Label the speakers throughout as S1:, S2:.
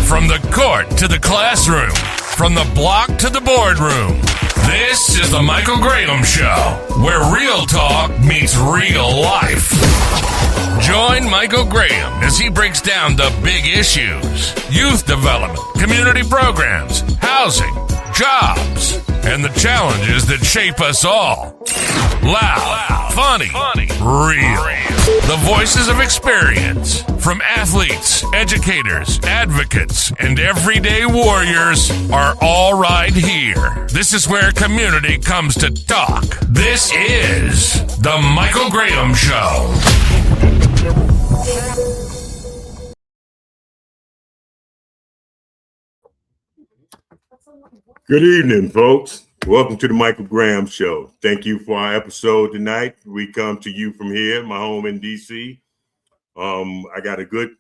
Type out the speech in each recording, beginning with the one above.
S1: From the court to the classroom, from the block to the boardroom, this is the Michael Graham Show, where real talk meets real life. Join Michael Graham as he breaks down the big issues: youth development, community programs, housing, jobs, and the challenges that shape us all. Loud, funny, real. The voices of experience from athletes, educators, advocates, and everyday warriors are all right here. This is where community comes to talk. This is the Michael Graham Show.
S2: Good evening, folks. Welcome to the Michael Graham Show. Thank you for our episode tonight. We come to you from here, my home in D.C. I got a good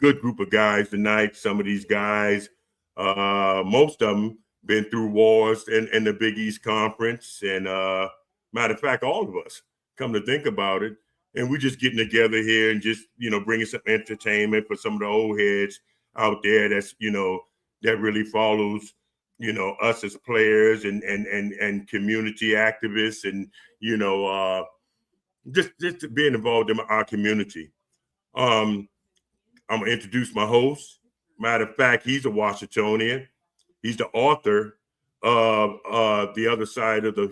S2: group of guys tonight. Some of these guys, most of them, been through wars in the Big East Conference. And matter of fact, all of us, come to think about it, and we're just getting together here and just, bringing some entertainment for some of the old heads out there that's, that really follows us as players and community activists and, just being involved in our community. I'm going to introduce my host. Matter of fact, he's a Washingtonian. He's the author of The Other Side of the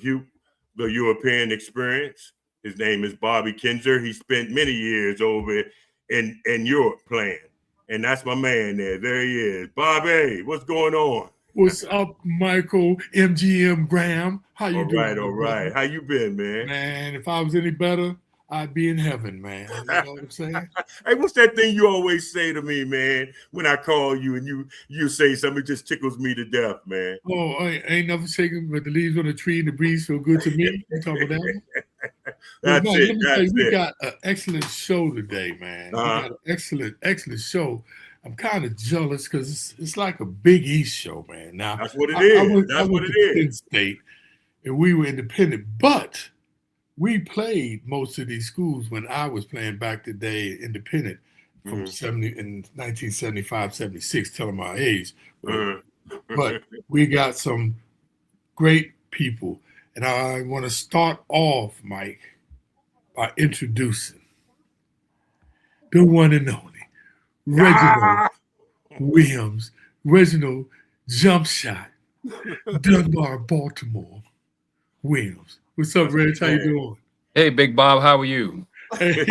S2: European Experience. His name is Bobby Kinzer. He spent many years over in Europe playing. And that's my man there. There he is. Bobby, what's going on?
S3: What's up, Michael MGM Graham? How you doing?
S2: All right. How you been, man?
S3: Man, if I was any better, I'd be in heaven, man. You know what I'm saying?
S2: Hey, what's that thing you always say to me, man, when I call you and you say something, it just tickles me to death, man.
S3: Oh, I ain't never shaking, but the leaves on the tree and the breeze feel good to me. You talking about that?
S2: That's it.
S3: We got an excellent show today, man. We got an excellent show. I'm kind of jealous because it's like a Big East show, man. Now
S2: that's what it is.
S3: I went to Penn State, and we were independent, but we played most of these schools when I was playing back the day independent from 1975, 76, telling my age. But we got some great people, and I want to start off, Mike, by introducing the one and only Reginald Williams, Reginald Jump Shot, Dunbar, Baltimore, Williams. What's up, Reg? How you doing?
S4: Hey, Big Bob, how are you?
S3: Hey.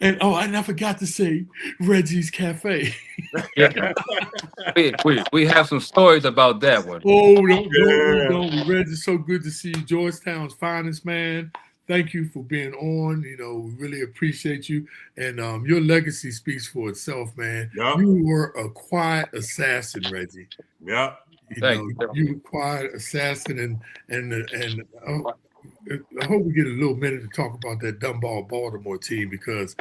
S3: And I forgot to say Reggie's Cafe.
S4: Yeah. we have some stories about that one.
S3: Oh, don't. Reg, it's so good to see you, Georgetown's finest man. Thank you for being on. We really appreciate you. And your legacy speaks for itself, man. Yep. You were a quiet assassin, Reggie.
S2: Yeah.
S3: You were a quiet assassin, and I hope we get a little minute to talk about that Dunbar Baltimore team, because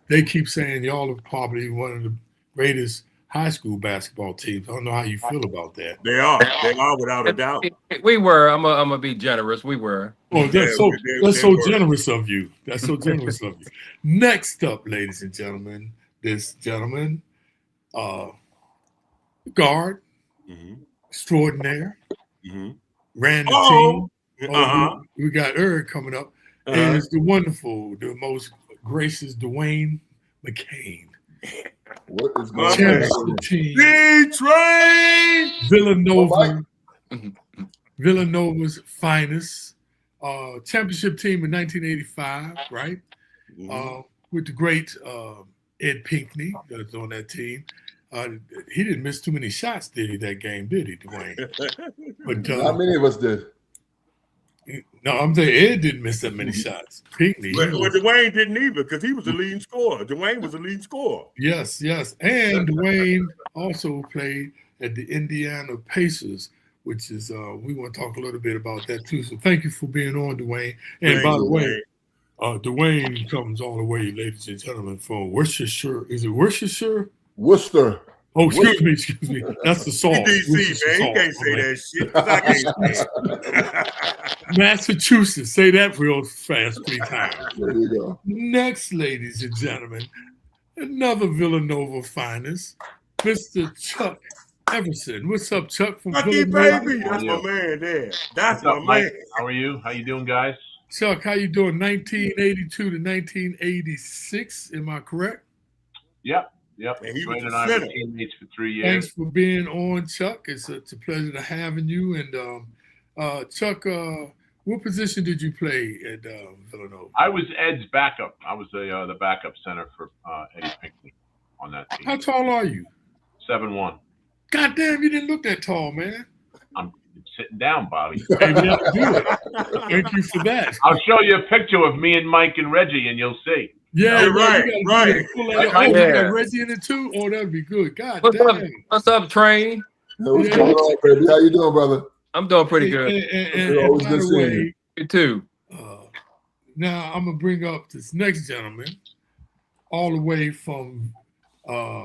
S3: they keep saying y'all are probably one of the greatest high school basketball teams. I don't know how you feel about that.
S2: They are without a doubt.
S4: We were. I'm gonna be generous. We were.
S3: Oh, that's so generous of you. That's so generous of you. Next up, ladies and gentlemen, this gentleman, guard, extraordinaire, ran the team. We got Eric coming up, and it's the wonderful, the most gracious Dwayne McCain.
S5: What is going
S3: Championship team.
S2: D-Train!
S3: Villanova's finest. Championship team in 1985, right? With the great Ed Pinckney that's on that team. He didn't miss too many shots, did he, that game, did he, Dwayne? But
S5: how many of us did?
S3: No, I'm saying Ed didn't miss that many shots. Pinckney.
S2: Well, Dwayne didn't either, because he was the leading scorer. Dwayne was the leading scorer.
S3: Yes. And Dwayne also played at the Indiana Pacers, which is, we want to talk a little bit about that too. So thank you for being on, Dwayne. And by the way, Dwayne comes all the way, ladies and gentlemen, from Worcestershire. Is it Worcestershire?
S5: Worcester.
S3: Oh, excuse me. That's the song.
S2: DC, man. You can't say that shit. I can't say it.
S3: Massachusetts. Say that real fast 3 times.
S5: There you go.
S3: Next, ladies and gentlemen, another Villanova finest, Mr. Chuck Everson. What's up, Chuck? From
S2: Lucky
S3: Villanova?
S2: baby. That's my man there. That's
S6: What's
S2: my
S6: up, Mike?
S2: man.
S6: How are you? How you doing, guys?
S3: Chuck, how you doing? 1982 to 1986, am I correct?
S6: Yep.
S2: And he was
S6: Dwayne and
S2: the
S6: I were
S2: center.
S6: teammates for 3 years.
S3: Thanks for being on, Chuck. It's a pleasure to having you. And Chuck, what position did you play at Villanova?
S6: I was Ed's backup. I was the backup center for Eddie Pinckney on that team.
S3: How tall are you?
S6: 7'1".
S3: God damn, you didn't look that tall, man.
S6: I'm sitting down, Bobby.
S3: Maybe I'll do it. Thank you for that.
S6: I'll show you a picture of me and Mike and Reggie, and you'll see.
S3: Yeah,
S2: right.
S3: You got Reggie in it too? Oh, that'd be good. God damn.
S4: What's up, Train?
S5: Hey, what's going on, baby? How you doing, brother?
S4: I'm doing pretty good.
S3: And
S5: always
S3: by
S5: good
S3: the
S5: seeing
S3: way,
S5: you.
S4: You too.
S3: now I'm going to bring up this next gentleman all the way from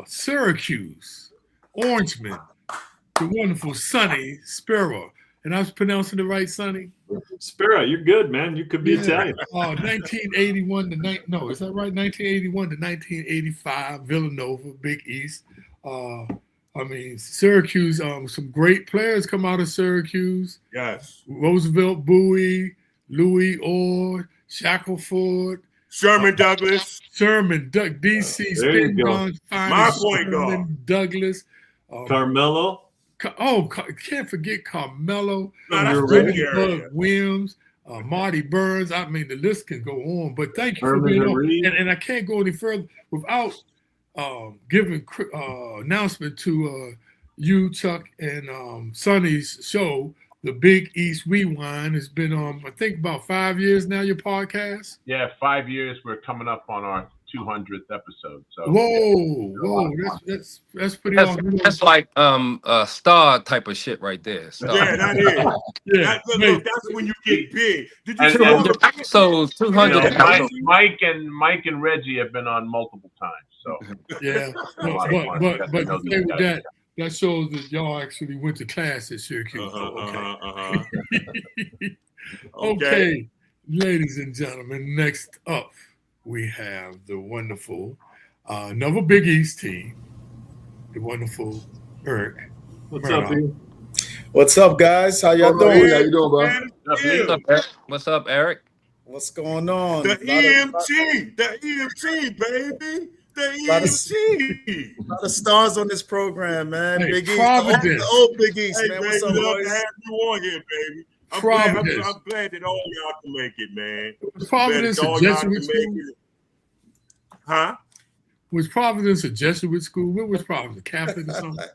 S3: Syracuse, Orangeman, the wonderful Sonny Sparrow. And I was pronouncing it right, Sonny?
S7: Sparrow, you're good, man. You could be Italian.
S3: 1981 to no, is that right? 1981 to 1985, Villanova, Big East. Syracuse. Some great players come out of Syracuse.
S2: Yes.
S3: Roosevelt, Bowie, Louis Orr, Shackelford,
S2: Sherman Douglas.
S3: DC,
S7: There you
S3: Spin
S7: go.
S3: Guns,
S2: My point guard.
S3: Douglas.
S7: Carmelo.
S3: Can't forget Carmelo.
S2: No, that's
S3: Reggie
S2: Reggie
S3: Bug
S2: area.
S3: Williams, Marty Burns. I mean, the list can go on. But thank you for
S7: Herman
S3: being on.
S7: Reed.
S3: And I can't go any further without giving announcement to you, Chuck, and Sonny's show, The Big East Rewind. Has been on, I think, about 5 years now, your podcast.
S6: Yeah, 5 years. We're coming up on our 200th episode. So
S3: Whoa, that's pretty awesome.
S4: That's like a star type of shit right there. Star.
S2: Yeah, that is.
S3: Yeah,
S2: Look, that's when you get big. Did you
S6: And-
S2: see all the
S4: Episodes, 200
S6: You know,
S4: episodes.
S6: Mike and Reggie have been on multiple times. So
S3: Yeah, but the thing with that shows that y'all actually went to class at Syracuse. Okay, ladies and gentlemen, next up we have the wonderful, another Big East team, the wonderful Eric.
S7: What's up, dude?
S8: What's up, guys? How y'all
S5: Hey,
S8: doing?
S5: how you doing, bro?
S4: What's up, Eric?
S8: What's going on?
S2: The EMT, baby. The EMT.
S8: A lot of stars on this program, man.
S3: Hey,
S8: Big East,
S3: Providence.
S8: the old Big East,
S2: Hey,
S8: man.
S2: man,
S8: What's up,
S2: love
S8: boys?
S2: to have you on here, baby. I'm
S3: Providence.
S2: glad that all y'all can make it, man.
S3: Was Providence a
S2: All y'all
S3: Jesuit
S2: can
S3: school?
S2: make it. Huh?
S3: Was Providence a Jesuit school? What was Providence? Catholic or something?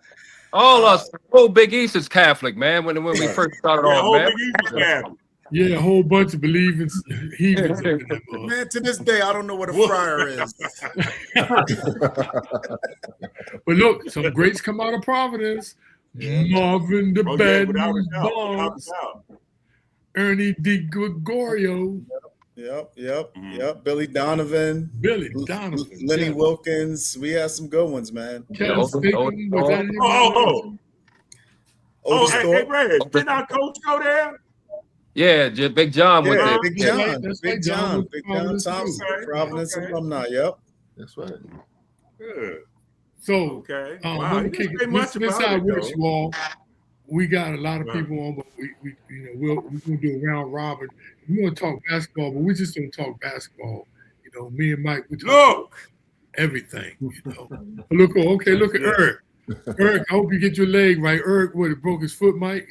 S4: All us, whole Big East is Catholic, man. When we first started
S2: Yeah,
S4: off,
S2: whole
S4: man.
S2: Big East was Catholic.
S3: Yeah, a whole bunch of believing heathens. up in that mug.
S8: Man, to this day, I don't know what a friar is.
S3: But look, some greats come out of Providence. Marvin the
S2: Oh, yeah,
S3: Bad
S2: without a
S3: News
S2: doubt, without a
S3: Bonds,
S2: doubt.
S3: Ernie D. Gregorio,
S8: Yep. Billy Donovan,
S3: Billy Donovan,
S8: Lenny Wilkins. We had some good ones, man.
S3: Kevin
S4: Yeah,
S3: Stickum, was that him?
S2: Oh,
S8: Otis
S2: hey,
S8: Thorpe.
S2: Brad, didn't our coach go there?
S4: Yeah, Big John went
S8: Yeah,
S4: there.
S8: Big
S3: Yeah,
S8: John.
S3: that's
S8: Big
S3: right, John
S8: John.
S3: was
S8: Big
S3: Providence
S8: John Thompson.
S2: too.
S8: Providence
S2: Okay.
S8: alumni, yep.
S5: That's right.
S2: Yeah.
S3: So,
S2: Okay.
S3: wow,
S2: Wow,
S3: let me
S2: you
S3: kick
S2: didn't say
S3: it.
S2: much
S3: This
S2: about
S3: how I
S2: it,
S3: wish
S2: though.
S3: you all. We got a lot of
S2: Right.
S3: people on, but we're gonna do a round robin. We want to talk basketball, but we just don't talk basketball. Me and Mike, we talk
S2: Look.
S3: everything. Look at
S2: Yeah.
S3: Eric. Eric, I hope you get your leg right. Eric would have broke his foot, Mike.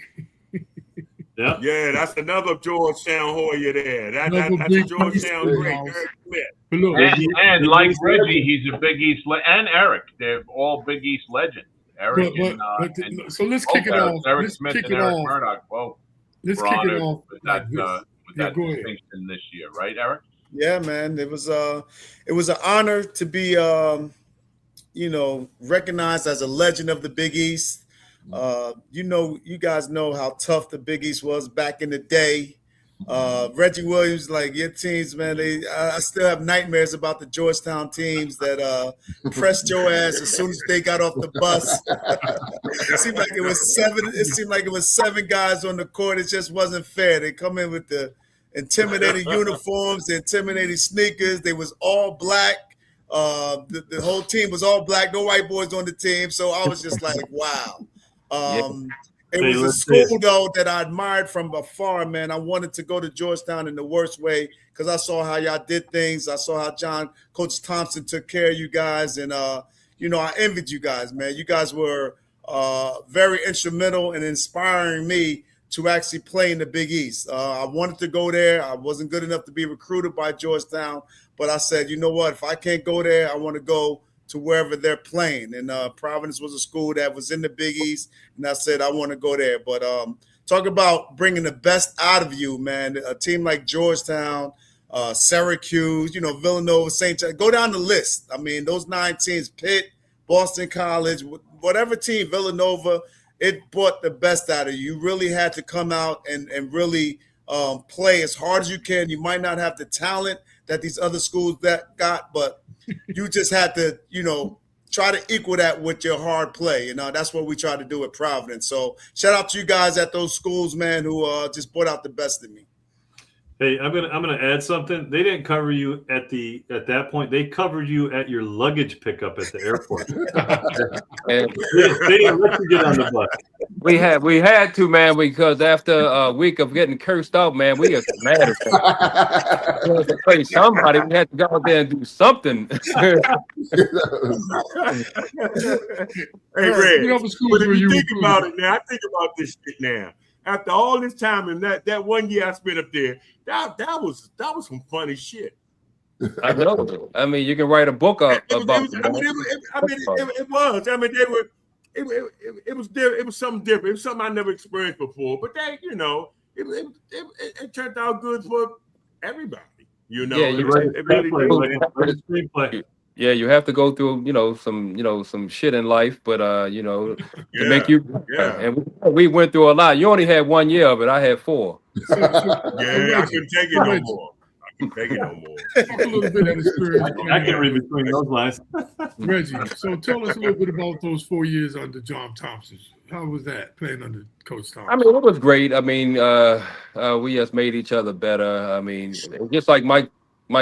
S7: Yeah.
S2: Yeah, that's another Georgetown Hoya there. That's
S3: Another
S2: a
S3: big
S2: Georgetown
S3: East
S2: great.
S3: house.
S2: Eric Smith.
S3: But look,
S6: And like Reggie, he's a Big East and Eric. They're all Big East legends. Eric and
S3: so let's
S6: both
S3: kick it off.
S6: Eric
S3: Let's
S6: Smith
S3: kick
S6: and
S3: it
S6: Eric
S3: off.
S6: Murdock both
S3: Let's
S6: were
S3: kick it
S6: honored
S3: off
S6: with
S3: like
S6: that,
S3: this.
S6: with
S3: Yeah,
S6: that
S3: go ahead.
S6: distinction this year, right, Eric?
S8: Yeah, man. It was an honor to be recognized as a legend of the Big East. You guys know how tough the Big East was back in the day. Reggie Williams, like your teams, man, I still have nightmares about the Georgetown teams that pressed your ass as soon as they got off the bus. It seemed like it was seven guys on the court. It just wasn't fair. They come in with the intimidating uniforms, the intimidating sneakers. They was all black. The whole team was all black, no white boys on the team. So I was just like, wow. It was a school, though, that I admired from afar, man. I wanted to go to Georgetown in the worst way because I saw how y'all did things. I saw how Coach Thompson took care of you guys. And, I envied you guys, man. You guys were very instrumental in inspiring me to actually play in the Big East. I wanted to go there. I wasn't good enough to be recruited by Georgetown. But I said, you know what? If I can't go there, I want to go to wherever they're playing. And Providence was a school that was in the Big East, and I said I want to go there. But talk about bringing the best out of you, man. A team like Georgetown, Syracuse, Villanova, St. John. Go down the list. I mean, those 9 teams, Pitt, Boston College, whatever team, Villanova, it brought the best out of you. You really had to come out and really play as hard as you can. You might not have the talent that these other schools that got, but you just had to, try to equal that with your hard play. That's what we try to do at Providence. So shout out to you guys at those schools, man, who just brought out the best in me.
S7: Hey, I'm gonna add something. They didn't cover you at that point. They covered you at your luggage pickup at the airport.
S4: And
S7: they didn't let you get on the bus.
S4: we had to, man, because after a week of getting cursed out, man, we are mad at that. We had to play somebody. We had to go out there and do something.
S2: Hey, Red, but if you think about it now, I think about this shit now. After all this time and that 1 year I spent up there, that was some funny shit.
S4: I know. I mean, you can write a book about it.
S2: It was. I mean, it was something different. It was something I never experienced before. But it turned out good for everybody.
S4: Yeah, you Yeah, you have to go through, some shit in life, but to make you.
S2: Yeah.
S4: And we went through a lot. You only had 1 year of it. I had 4.
S2: I couldn't take it no more. Talk
S3: a little bit of experience.
S7: I can read between those lines.
S3: Reggie, so tell us a little bit about those 4 years under John Thompson. How was that playing under Coach Thompson?
S4: I mean, it was great. I mean, we just made each other better. I mean, just like Mike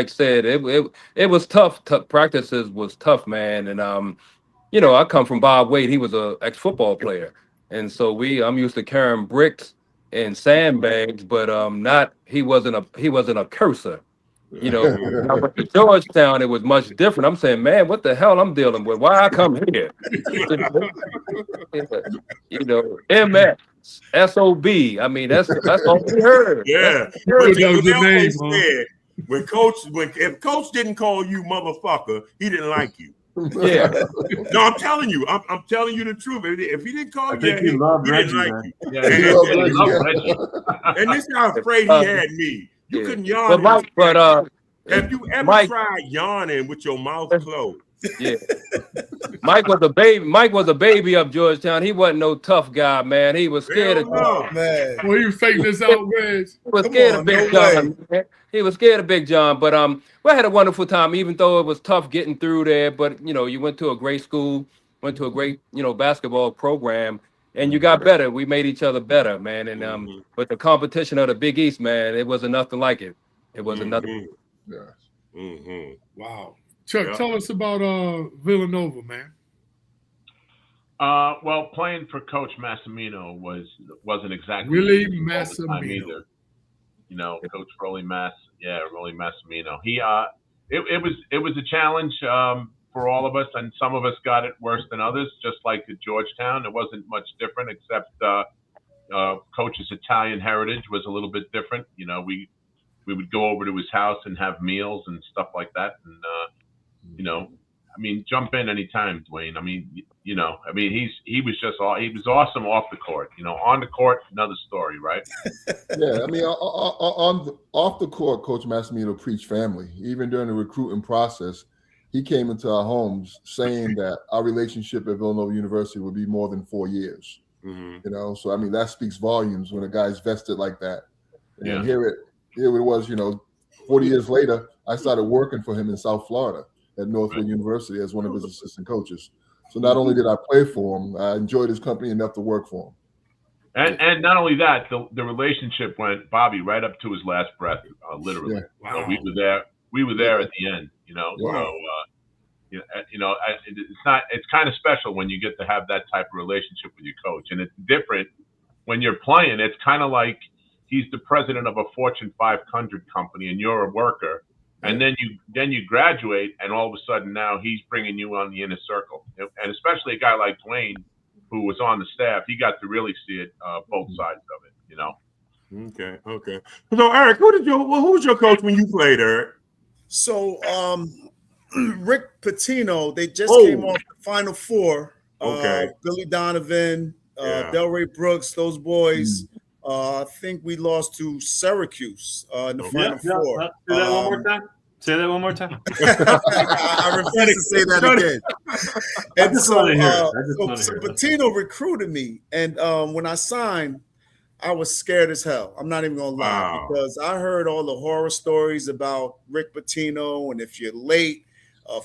S4: said, it was tough. Practices was tough, man. And I come from Bob Wade. He was an ex-football player, and so I'm used to carrying bricks and sandbags, but he wasn't a cursor. I went to Georgetown, it was much different. I'm saying, man, what the hell I'm dealing with? Why I come here? MS, SOB. I mean, that's all we heard.
S2: Yeah. If Coach didn't call you motherfucker, he didn't like you.
S4: Yeah.
S2: No, I'm telling you. I'm telling you the truth. If he didn't call you, he didn't
S7: Reggie,
S2: like
S7: man.
S2: you.
S7: Yeah, he loved
S2: Reggie. And this is how afraid he had me. You couldn't yawn. Have you ever tried yawning with your mouth closed?
S4: Yeah. Mike was a baby of Georgetown. He wasn't no tough guy, man. He was scared of
S8: man.
S3: Well, you fake this out, Reg.
S4: He was scared of Big John. Man. He was scared of Big John. But we had a wonderful time, even though it was tough getting through there. But you went to a great school, went to a great, basketball program, and you got better. We made each other better, man. And with the competition of the Big East, man, it wasn't nothing like it. It wasn't nothing.
S5: Yes.
S2: Mm-hmm.
S3: Wow. Chuck, tell us about Villanova, man.
S6: Well, playing for Coach Massimino wasn't exactly
S3: Willie
S6: easy all the time
S3: Massimino.
S6: either. Coach Rolly Massimino. He it was a challenge for all of us, and some of us got it worse than others. Just like at Georgetown, it wasn't much different, except Coach's Italian heritage was a little bit different. We would go over to his house and have meals and stuff like that, and jump in anytime, Dwayne. He was awesome off the court. On the court, another story, right?
S5: Yeah, off the court, Coach Massimino preached family. Even during the recruiting process, he came into our homes saying that our relationship at Villanova University would be more than 4 years.
S2: Mm-hmm.
S5: So that speaks volumes when a guy's vested like that. And
S6: Yeah.
S5: here it was, 40 years later, I started working for him in South Florida at Northwood University as one of his assistant coaches. So not only did I play for him, I enjoyed his company enough to work for him.
S6: And not only that, the relationship went, Bobby, right up to his last breath, literally.
S5: Yeah.
S3: Wow.
S6: We were there at the end,
S5: Wow.
S6: It's kind of special when you get to have that type of relationship with your coach, and it's different when you're playing. It's kind of like he's the president of a Fortune 500 company, and you're a worker, and then you graduate, and all of a sudden now he's bringing you on the inner circle, and especially a guy like Dwayne, who was on the staff, he got to really see it both sides of it.
S2: Okay. So Eric, who was your coach when you played, Eric?
S8: So Rick Pitino, they just came off the Final Four. Billy Donovan, Delray Brooks, those boys. I think we lost to Syracuse in the Final Four.
S7: Say that one more time. Say that one more time.
S8: I refuse to say that again. And so Pitino recruited me, and when I signed, I was scared as hell. I'm not even gonna lie, because I heard all the horror stories about Rick Pitino, and if you're late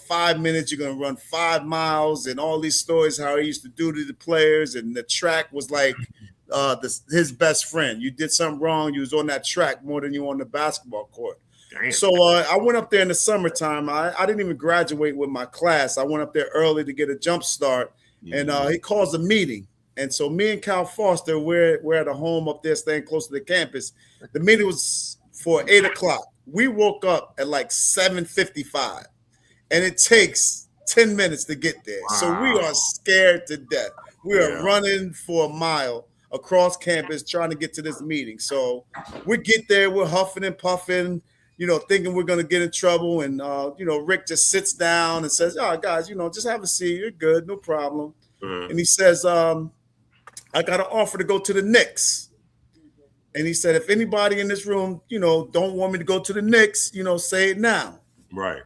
S8: 5 minutes, you're gonna run 5 miles, and all these stories how he used to do to the players, and the track was like his best friend. You did something wrong, you was on that track more than you were on the basketball court. Damn. So I went up there in the summertime. I didn't even graduate with my class. I went up there early to get a jump start, and he calls a meeting. And so me and Cal Foster, we're at a home up there staying close to the campus. The meeting was for 8 o'clock. We woke up at like 7:55, and it takes 10 minutes to get there. Wow. So we are scared to death. We are running for a mile across campus trying to get to this meeting. So we get there, we're huffing and puffing, thinking we're going to get in trouble. And, Rick just sits down and says, "Oh, guys, just have a seat. You're good. No problem." And he says, "I got an offer to go to the Knicks." And he said, "If anybody in this room, don't want me to go to the Knicks, say it now."
S2: Right.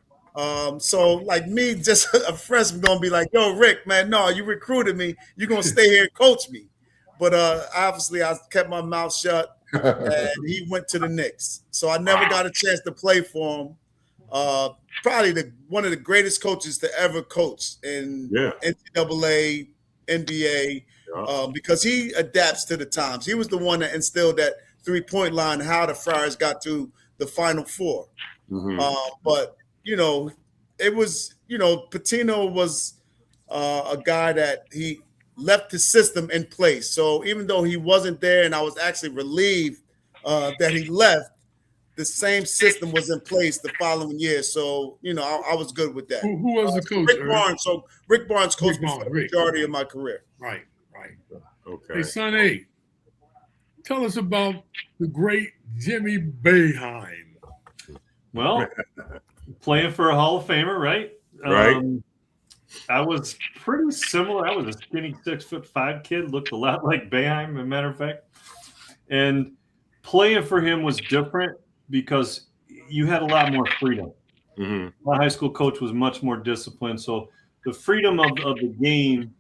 S8: So like me, just a freshman gonna be like, "Yo, Rick, man, no, you recruited me. You're gonna stay here and coach me." But obviously I kept my mouth shut, and he went to the Knicks. So I never got a chance to play for him. Probably one of the greatest coaches to ever coach in NCAA, NBA, because he adapts to the times. He was the one that instilled that 3-point line, how the Friars got to the Final Four. But it was, Pitino was a guy that he left his system in place. So even though he wasn't there, and I was actually relieved that he left, the same system was in place the following year. So, I was good with that.
S3: Who was the coach?
S8: Rick Barnes. So Rick Barnes coached me for the majority of my career.
S3: Right.
S2: Okay.
S3: Hey, son A, tell us about the great Jimmy Boeheim.
S7: Well, playing for a Hall of Famer, right?
S2: Right.
S7: I was pretty similar. I was a skinny 6'5" kid, looked a lot like Boeheim, as a matter of fact. And playing for him was different because you had a lot more freedom. My high school coach was much more disciplined. So the freedom of the game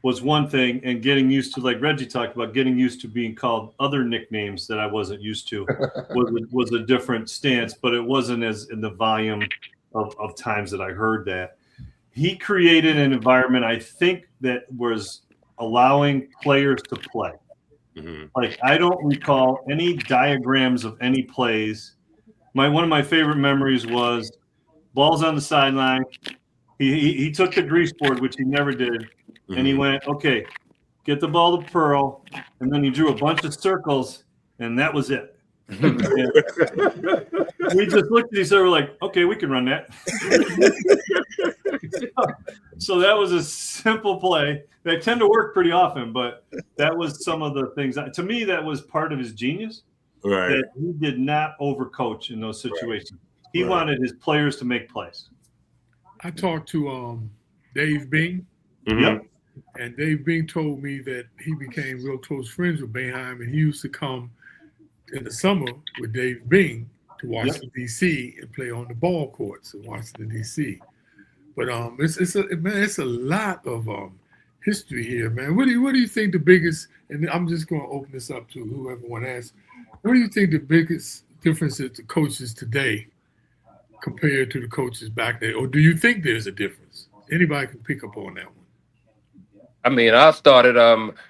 S7: was one thing, and getting used to, like Reggie talked about, getting used to being called other nicknames that I wasn't used to was a different stance, but it wasn't as in the volume of times that I heard that. He created an environment, I think, that was allowing players to play. Like, I don't recall any diagrams of any plays. One of my favorite memories was balls on the sideline. He took the grease board, which he never did, and he went, "Okay, get the ball to Pearl," and then he drew a bunch of circles, and that was it. We just looked at each other like, "Okay, we can run that." So that was a simple play. They tend to work pretty often, but that was some of the things. To me, that was part of his genius.
S2: Right.
S7: That he did not overcoach in those situations. He wanted his players to make plays.
S3: I talked to Dave Bing.
S7: Yep.
S3: And Dave Bing told me that he became real close friends with Boeheim, and he used to come in the summer with Dave Bing to Washington, D.C. and play on the ball courts in Washington, D.C. But it's a lot of history here, man. What do you think the biggest? And I'm just going to open this up to whoever want to ask. What do you think the biggest difference is to coaches today compared to the coaches back then, or do you think there's a difference? Anybody can pick up on that one.
S4: I mean, I started.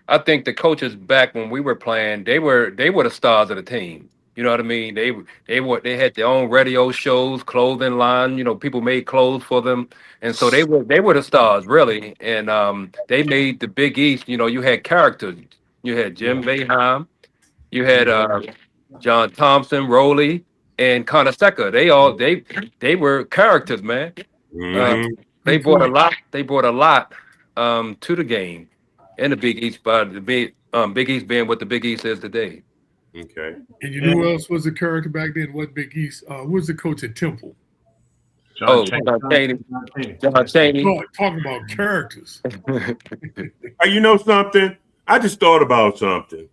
S4: I think the coaches back when we were playing, they were the stars of the team. You know what I mean? They had their own radio shows, clothing line. You know, people made clothes for them, and so they were the stars really. And they made the Big East. You know, you had characters. You had Jim Boeheim. You had John Thompson, Rowley, and Conaseca. They were characters, man. They brought a lot. They brought a lot to the game in the Big East, but the Big East being what the Big East is today.
S2: Okay.
S3: And you know who else was a character back then? What Big East? Who was the coach at Temple?
S4: John Chaney. John Chaney.
S3: Talking about characters.
S2: You know something? I just thought about something.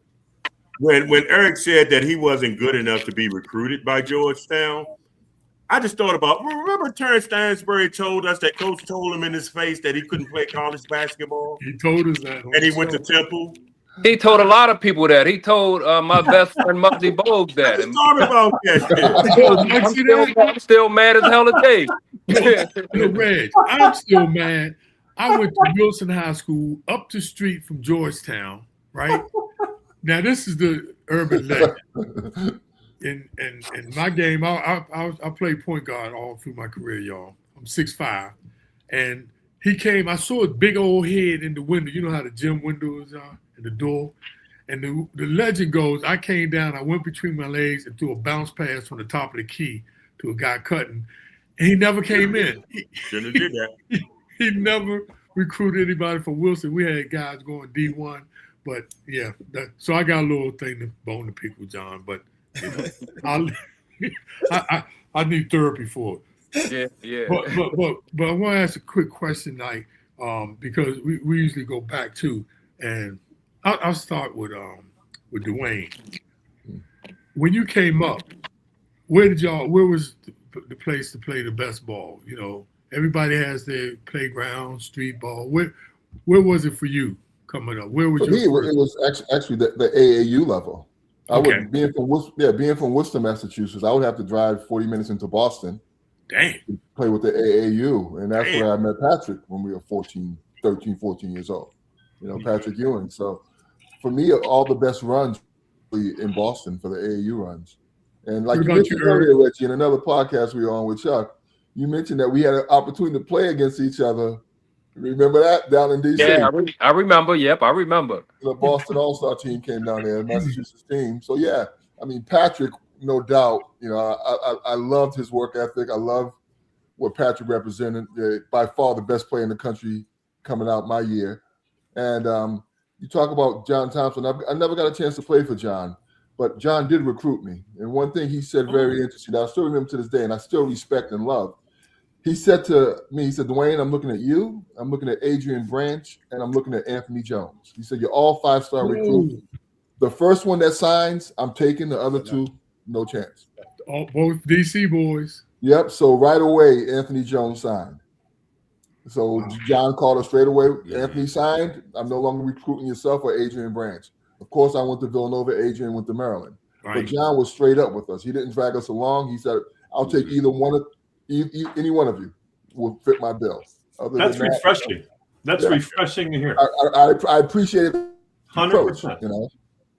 S2: When Eric said that he wasn't good enough to be recruited by Georgetown, I just thought about, remember Terrence Stansbury told us that coach told him in his face that he couldn't play college basketball?
S3: He told us that.
S2: And he went to Temple?
S4: He told a lot of people that. He told my best friend Muggsy Bogues that.
S2: I just thought about that.
S4: I'm still mad as hell today.
S3: Reg, I'm still mad. I went to Wilson High School up the street from Georgetown, right? Now, this is the urban legend. In my game, I played point guard all through my career, y'all. I'm 6'5". And he came, I saw his big old head in the window. You know how the gym windows are in the door? And the legend goes, I came down, I went between my legs and threw a bounce pass from the top of the key to a guy cutting. And he never came in.
S2: Shouldn't have did that.
S3: He never recruited anybody from Wilson. We had guys going D1. But, yeah, so I got a little thing to bone to pick with John. But, you know, I need therapy for it.
S4: Yeah.
S3: But I want to ask a quick question, like, because we usually go back to, and I'll start with Dwayne. When you came up, where was the place to play the best ball? You know, everybody has their playground, street ball. Where was it for you coming up? Where was
S5: for me? It was actually the AAU level. Being from Worcester, Massachusetts, I would have to drive 40 minutes into Boston.
S3: Dang.
S5: To play with the AAU. And that's where I met Patrick when we were 13, 14 years old. You know, Patrick Ewing. So for me, all the best runs in Boston for the AAU runs. And like you mentioned earlier, Reggie, in another podcast we were on with Chuck, you mentioned that we had an opportunity to play against each other. Remember that down in D.C.?
S4: Yeah, I remember. Yep, I remember.
S5: The Boston All-Star team came down there, the Massachusetts team. So, yeah, I mean, Patrick, no doubt, you know, I loved his work ethic. I love what Patrick represented. By far the best player in the country coming out my year. And you talk about John Thompson. I never got a chance to play for John, but John did recruit me. And one thing he said very interesting, I still remember to this day, and I still respect and love. He said to me, he said, Dwayne, I'm looking at you, I'm looking at Adrian Branch, and I'm looking at Anthony Jones. He said, you're all 5-star recruits. The first one that signs, I'm taking. The other two, no chance.
S3: Both DC boys.
S5: Yep. So right away, Anthony Jones signed. So John called us straight away. Anthony signed. I'm no longer recruiting yourself or Adrian Branch. Of course, I went to Villanova. Adrian went to Maryland. Right. But John was straight up with us. He didn't drag us along. He said, I'll take either one of any one of you will fit my bill.
S7: That's refreshing. That's refreshing to hear.
S5: I appreciate it.
S7: 100%.
S5: You know,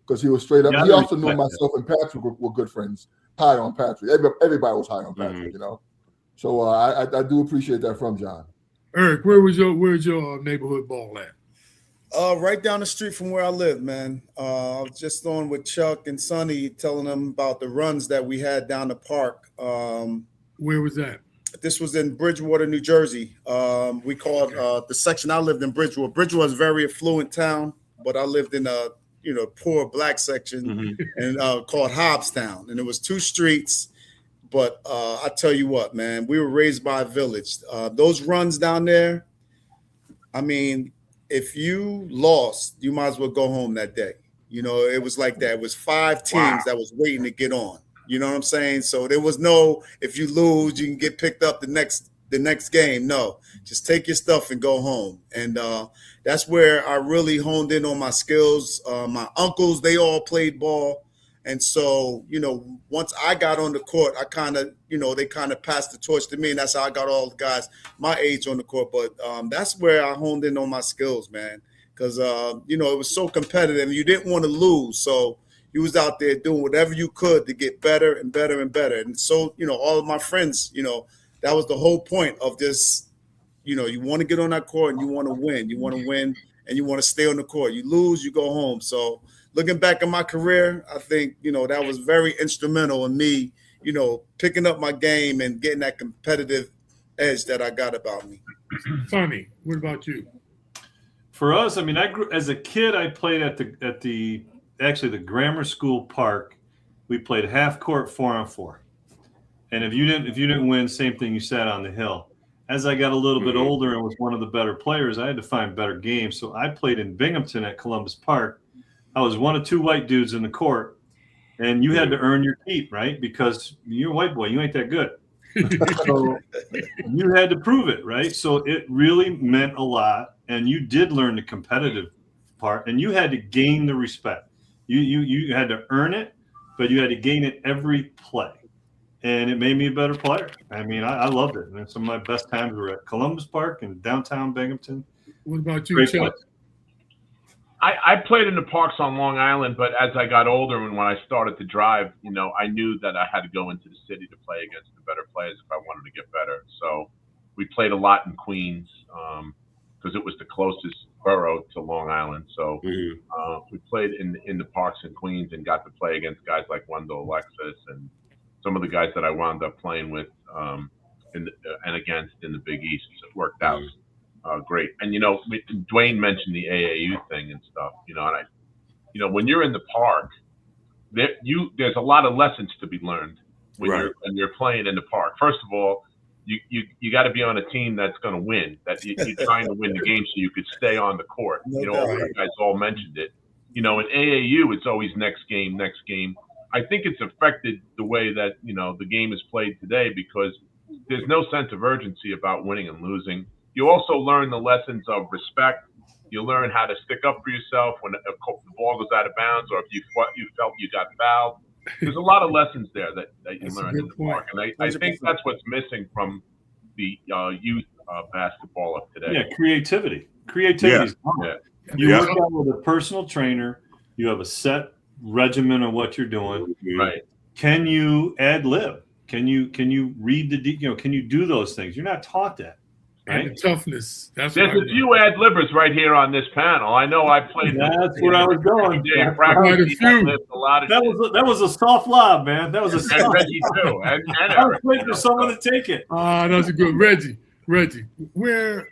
S5: because he was straight up. He also knew myself and Patrick were good friends. High on Patrick. Everybody was high on Patrick. You know, so I do appreciate that from John.
S3: Eric, where's your neighborhood ball at?
S8: Right down the street from where I live, man. I was just on with Chuck and Sonny, telling them about the runs that we had down the park.
S3: Where was that?
S8: This was in Bridgewater, New Jersey. We called the section I lived in Bridgewater. Bridgewater is a very affluent town, but I lived in a poor black section and called Hobbstown. And it was 2 streets. But I tell you what, man, we were raised by a village. Those runs down there, I mean, if you lost, you might as well go home that day. You know, it was like that. It was 5 teams that was waiting to get on. You know what I'm saying? So there was no, if you lose, you can get picked up the next game. No, just take your stuff and go home. And that's where I really honed in on my skills. My uncles, they all played ball. And so, once I got on the court, I kind of, they kind of passed the torch to me. And that's how I got all the guys my age on the court. But that's where I honed in on my skills, man, because, it was so competitive. You didn't want to lose. So, you was out there doing whatever you could to get better and better and better. And so, all of my friends, that was the whole point of this. You want to get on that court and you want to win. You want to win and you want to stay on the court. You lose, you go home. So looking back at my career, I think, that was very instrumental in me, picking up my game and getting that competitive edge that I got about me.
S3: Sonny, what about you?
S7: For us, I grew as a kid. I played at the grammar school park. We played half court 4-on-4, and if you didn't win, same thing. You sat on the hill. As I got a little bit older and was one of the better players, I had to find better games. So I played in Binghamton at Columbus Park. I was one of two white dudes in the court, and you had to earn your keep, right? Because you're a white boy, you ain't that good. So you had to prove it, right? So it really meant a lot, and you did learn the competitive part, and you had to gain the respect. You had to earn it, but you had to gain it every play, and it made me a better player. I loved it, and some of my best times were at Columbus Park and downtown Binghamton.
S3: What about you, Chuck?
S6: I played in the parks on Long Island, but as I got older and when I started to drive, I knew that I had to go into the city to play against the better players if I wanted to get better. So we played a lot in Queens because it was the closest borough to Long Island. So we played in the parks in Queens and got to play against guys like Wendell Alexis and some of the guys that I wound up playing with and against in the Big East. So it worked out. Great. And, Dwayne mentioned the AAU thing and stuff, when you're in the park, there's a lot of lessons to be learned when you're playing in the park. First of all, you got to be on a team that's going to win, that you're trying to win the game so you could stay on the court. All you guys all mentioned it. In AAU, it's always next game. I think it's affected the way that, the game is played today because there's no sense of urgency about winning and losing. You also learn the lessons of respect. You learn how to stick up for yourself when the ball goes out of bounds or if you felt you got fouled. There's a lot of lessons there that you learn in the park. And I think that's what's missing from the youth basketball of today.
S7: Yeah, creativity. Creativity. Yeah. You work out with a personal trainer. You have a set regimen of what you're doing.
S6: Right.
S7: Can you ad lib? Can you read the can you do those things? You're not taught that. Right?
S3: And the toughness. There's
S6: a few ad libbers right here on this panel. I know I played.
S7: That's where I was going. That was a soft lob, man. That was a soft.
S6: Reggie too. And
S7: I was waiting for someone to take it.
S3: That's a good Reggie, where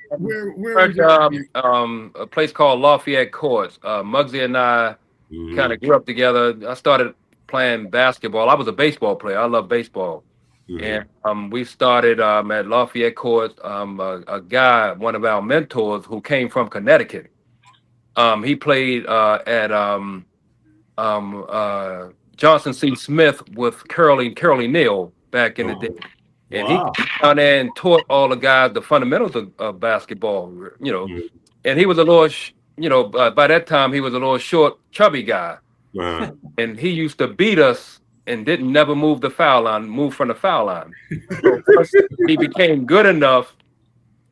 S4: a place called Lafayette Courts. Muggsy and I kind of grew up together. I started playing basketball. I was a baseball player. I love baseball. And we started at Lafayette Courts. A guy, one of our mentors, who came from Connecticut. He played at Johnson C. Smith with Curly Neal back in the day. And he came down there and taught all the guys the fundamentals of basketball, And he was a little, by that time, he was a little short, chubby guy.
S2: Wow.
S4: And he used to beat us and never move from the foul line. So once he became good enough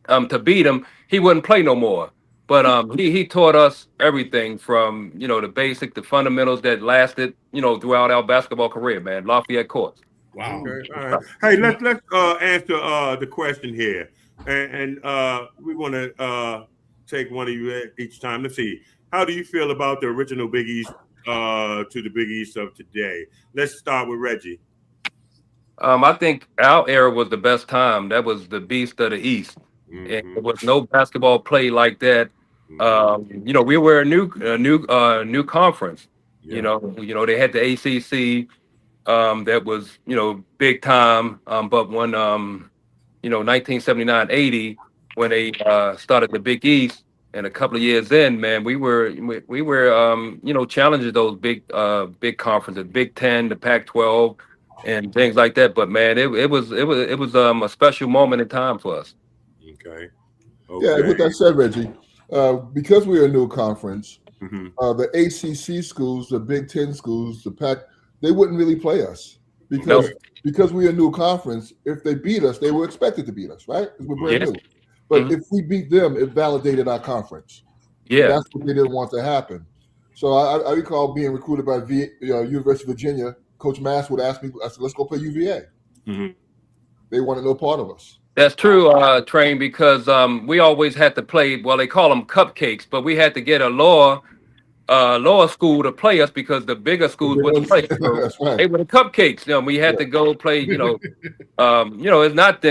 S4: to beat him, he wouldn't play no more. But he taught us everything from, the fundamentals that lasted, throughout our basketball career, man. Lafayette Courts.
S3: Wow.
S2: Okay. All right. Hey, let's answer the question here. And we want to take one of you each time. Let's see. How do you feel about the original Big East to the Big East of today? Let's start with Reggie.
S4: I think our era was the best time. That was the Beast of the East. And there was no basketball play like that. We were a new conference.
S2: Yeah.
S4: They had the ACC that was big time. But when 1979-80, when they started the Big East. And a couple of years in, man, we were challenging those big conferences, Big Ten, the Pac-12, and things like that. But man, it was a special moment in time for us.
S2: Okay.
S5: Yeah, with that said, Reggie, because we're a new conference, the ACC schools, the Big Ten schools, the Pac, they wouldn't really play us because we're a new conference. If they beat us, they were expected to beat us, right? Because we're brand new. But if we beat them, it validated our conference.
S4: Yeah.
S5: That's what they didn't want to happen. So I recall being recruited by University of Virginia. Coach Mass would ask me, I said, let's go play UVA.
S2: Mm-hmm.
S5: They wanted no part of us.
S4: That's true, Train, because we always had to play, well, they call them cupcakes, but we had to get a lower school to play us because the bigger schools wouldn't play. So
S5: That's right.
S4: they were the cupcakes. We had to go play, it's not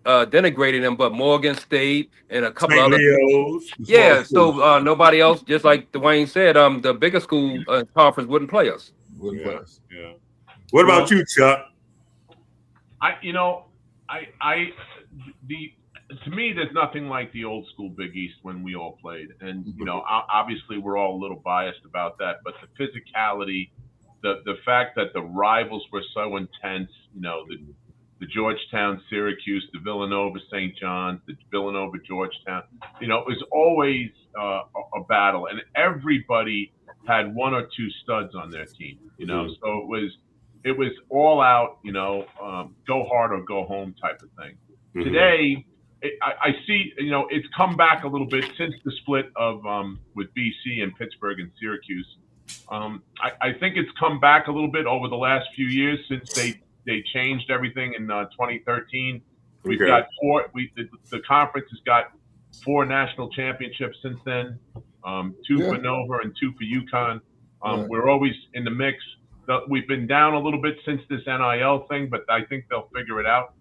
S4: denigrating them, but Morgan State and a couple other. Yeah, so nobody else, just like Dwayne said, the bigger school conference wouldn't play us.
S2: Yeah. What about you, Chuck?
S6: To me, there's nothing like the old school Big East when we all played. And, obviously we're all a little biased about that, but the physicality, the fact that the rivals were so intense, the Georgetown, Syracuse, the Villanova, St. John's, the Villanova, Georgetown, it was always a battle, and everybody had one or two studs on their team, so it was all out, go hard or go home type of thing. Mm-hmm. Today, I see, it's come back a little bit since the split of with BC and Pittsburgh and Syracuse. I think it's come back a little bit over the last few years since they changed everything in 2013. We've got the conference has got 4 national championships since then, 2 for Nova and 2 for UConn. We're always in the mix. We've been down a little bit since this NIL thing, but I think they'll figure it out.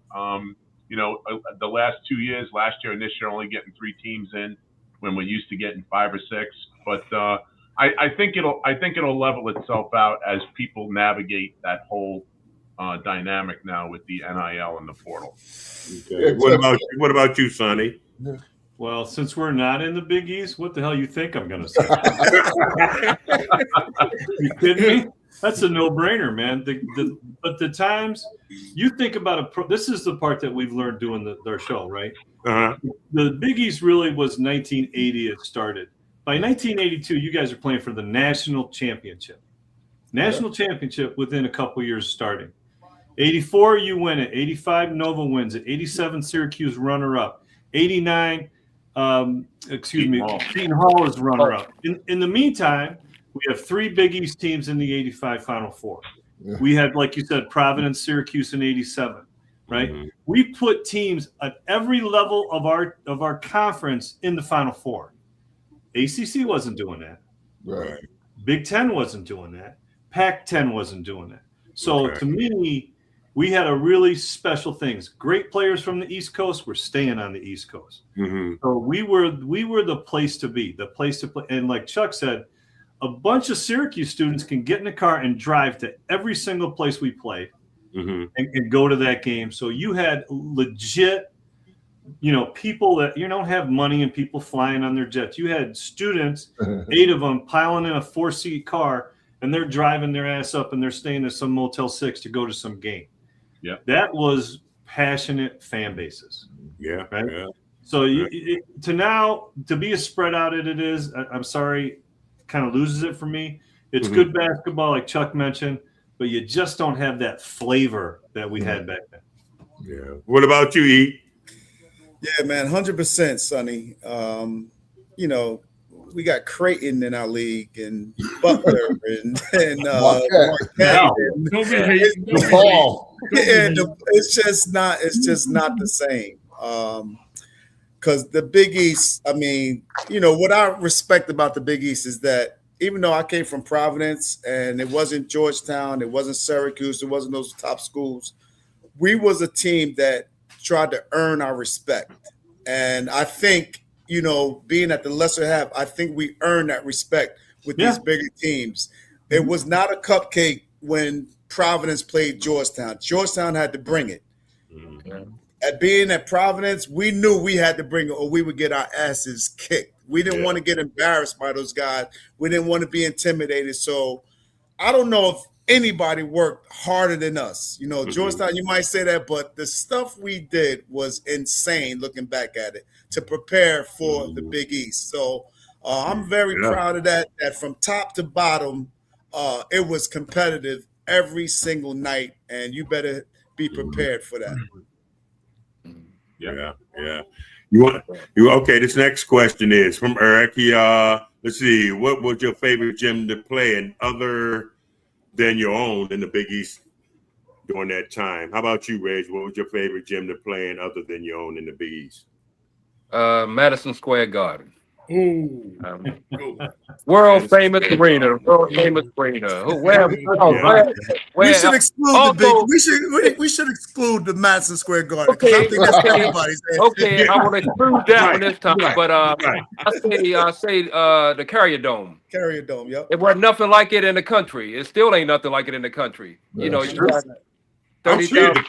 S6: The last 2 years, last year and this year, only getting 3 teams in when we're used to getting 5 or 6. But I think it'll level itself out as people navigate that whole dynamic now with the NIL and the portal.
S2: Okay. What about you, Sonny?
S7: Well, since we're not in the Big East, what the hell you think I'm going to say? You kidding me? That's a no-brainer, man. But the times you think about this is the part that we've learned doing our show, right?
S2: Uh-huh.
S7: The Big East really was 1980. It started. By 1982, you guys are playing for the national championship. National championship within a couple years starting. 84, you win it. 85, Nova wins it. 87, Syracuse runner-up. 89, Keaton Hall is runner-up. In the meantime, we have 3 Big East teams in the 85 Final Four. Yeah. We had, like you said, Providence, Syracuse in 87, right? Mm-hmm. We put teams at every level of our conference in the Final Four. ACC wasn't doing that.
S5: Right.
S7: Big Ten wasn't doing that. Pac-10 wasn't doing that. So to me, we had a really special things. Great players from the East Coast were staying on the East Coast. Mm-hmm. So we were the place to be, the place to play. And like Chuck said, a bunch of Syracuse students can get in a car and drive to every single place we played and go to that game. So you had legit, people that don't have money and people flying on their jets. You had students, 8 of them, piling in a 4-seat car, and they're driving their ass up and they're staying at some Motel 6 to go to some game.
S6: Yeah,
S7: that was passionate fan bases.
S2: Yeah,
S7: right.
S2: Yeah.
S7: So to be as spread out as it is, I'm sorry, kind of loses it for me. It's good basketball, like Chuck mentioned, but you just don't have that flavor that we had back then.
S2: Yeah. What about you, E?
S8: Yeah, man, 100%, Sonny. We got Creighton in our league and Butler and Marquette. It's just not the same. Because the Big East, what I respect about the Big East is that even though I came from Providence and it wasn't Georgetown, it wasn't Syracuse, it wasn't those top schools, we was a team that tried to earn our respect. And I think, being at the lesser half, I think we earned that respect with these bigger teams. It was not a cupcake when Providence played Georgetown. Georgetown had to bring it. Mm-hmm. At being at Providence, we knew we had to bring it or we would get our asses kicked. We didn't want to get embarrassed by those guys. We didn't want to be intimidated. So I don't know if anybody worked harder than us. Georgetown, you might say that, but the stuff we did was insane looking back at it to prepare for the Big East. So I'm very proud of that from top to bottom, it was competitive every single night, and you better be prepared for that.
S2: Yeah. You okay? This next question is from Eric. He Let's see. What was your favorite gym to play in other than your own in the Big East during that time? How about you, Reg? What was your favorite gym to play in other than your own in the Big East?
S4: Madison Square Garden.
S3: Oh,
S4: World famous arena. World famous arena.
S8: We should exclude the big. We should exclude the Madison Square Garden.
S4: Okay,
S8: I think that's everybody's answer.
S4: Okay, I want to exclude that one this time, but I say the Carrier Dome.
S8: Carrier Dome, yep.
S4: It wasn't nothing like it in the country. It still ain't nothing like it in the country. You know, you got 30,000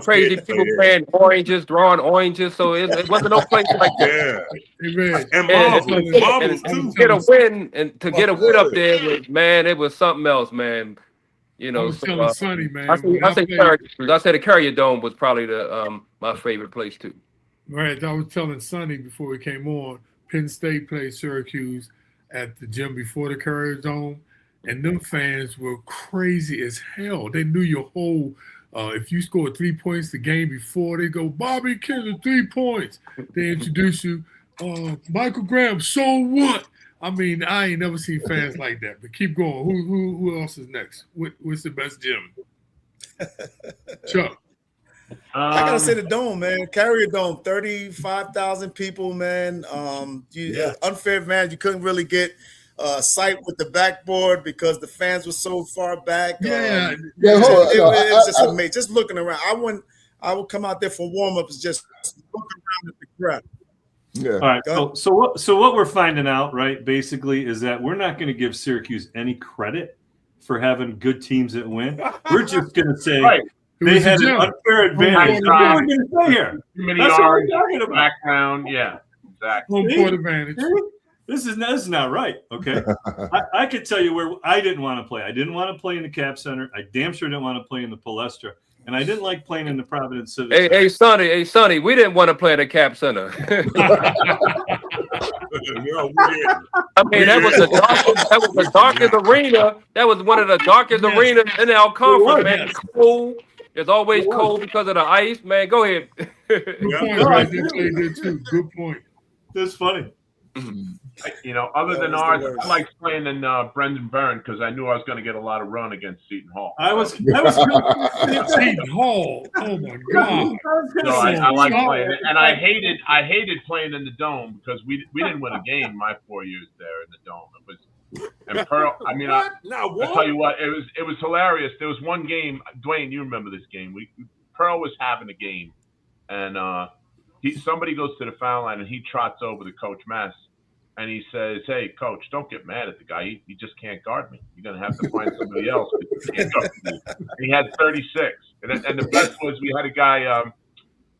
S4: crazy people playing oranges, drawing oranges. So it wasn't no place like that.
S2: Yeah. And marbles too.
S4: To get a win and to get a win up there was, man, it was something else, man. You know,
S3: I was telling Sonny, man.
S4: I say the Carrier Dome was probably the my favorite place too.
S3: Right, I was telling Sonny before we came on. Penn State played Syracuse at the gym before the Carrier Dome. And them fans were crazy as hell. They knew your whole if you scored 3 points the game before, they go, Bobby Kinder, 3 points. They introduce you, Michael Graham, so what? I mean, I ain't never seen fans like that. But keep going. Who else is next? What's the best gym? Chuck.
S8: I gotta say the Dome, man. Carrier Dome, 35,000 people, man. Unfair advantage. You couldn't really get sight with the backboard because the fans were so far back. It was just amazing. Just looking around, I would come out there for warm-ups, just look around at the crowd.
S7: Yeah. All right. So what we're finding out, right, basically, is that we're not going to give Syracuse any credit for having good teams that win. We're just going to say they had an unfair advantage. That's what we're going to say here.
S6: That's what we're talking about. Background, yeah, exactly.
S3: Home court advantage.
S7: This is not right, okay? I could tell you where I didn't want to play. I didn't want to play in the Cap Center. I damn sure didn't want to play in the Palestra. And I didn't like playing in the Providence Civic Center.
S4: Hey, Sonny, we didn't want to play in the Cap Center. I mean, that was the darkest arena. That was one of the darkest arenas in our conference, man. It's cold. It's always cold because of the ice, man. Go ahead.
S3: Good point, right? They did too. Good point.
S7: That's funny.
S6: Other than ours, I liked playing in Brendan Byrne because I knew I was going to get a lot of run against Seton Hall.
S7: I was
S3: Seton Hall. Oh my God!
S6: No, I like playing it, and I hated playing in the Dome because we didn't win a game my 4 years there in the Dome. It was and Pearl. I mean, I tell you what, it was hilarious. There was one game, Dwayne, you remember this game? Pearl was having a game, and somebody goes to the foul line and he trots over to Coach Mass and he says, "Hey, Coach, don't get mad at the guy. He just can't guard me. You're going to have to find somebody else." He had 36. And the best was we had a guy,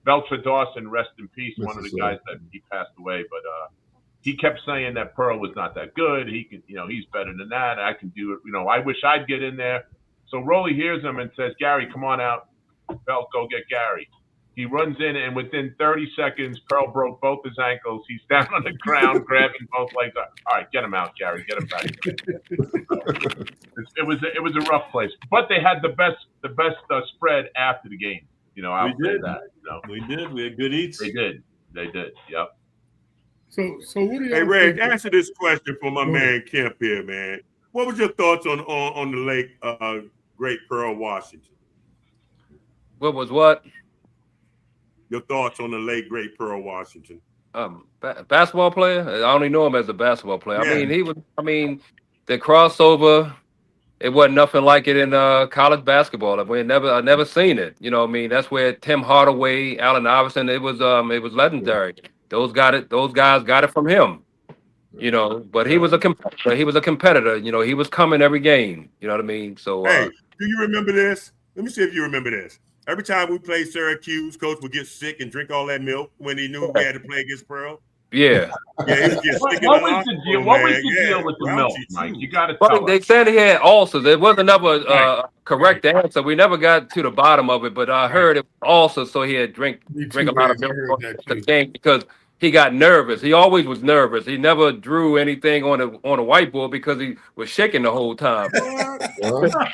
S6: Beltra Dawson, rest in peace, one of the guys that he passed away. But he kept saying that Pearl was not that good. He can, he's better than that. I can do it. I wish I'd get in there. So Rolly hears him and says, "Gary, come on out. Belt, go get Gary." He runs in, and within 30 seconds, Pearl broke both his ankles. He's down on the ground, grabbing both legs. All right, get him out, Gary. Get him back. It was a rough place, but they had the best spread after the game. I'll say that.
S7: We did. We had good eats.
S6: They did. Yep.
S3: So what do you?
S2: Hey, Red, answer this question for my man Kemp here, man. What was your thoughts on the late great Pearl Washington?
S4: What was what?
S2: Your thoughts on the late great Pearl Washington?
S4: Basketball player. I only know him as a basketball player.
S2: Yeah.
S4: The crossover. It wasn't nothing like it in college basketball. I never seen it. That's where Tim Hardaway, Allen Iverson. It was legendary. Those guys got it from him. But he was a competitor. He was coming every game. You know what I mean? So
S2: hey, do you remember this? Let me see if you remember this. Every time we played Syracuse, coach would get sick and drink all that milk when he knew we had to play against Pearl.
S4: Yeah.
S2: Yeah, he would get sick.
S6: What was the deal with the milk, Mike? You got to tell
S4: They said he had ulcers. There wasn't never correct answer. We never got to the bottom of it, but I heard it was ulcers, so he had drink a lot of milk the game because he got nervous. He always was nervous. He never drew anything on a whiteboard because he was shaking the whole time.
S2: I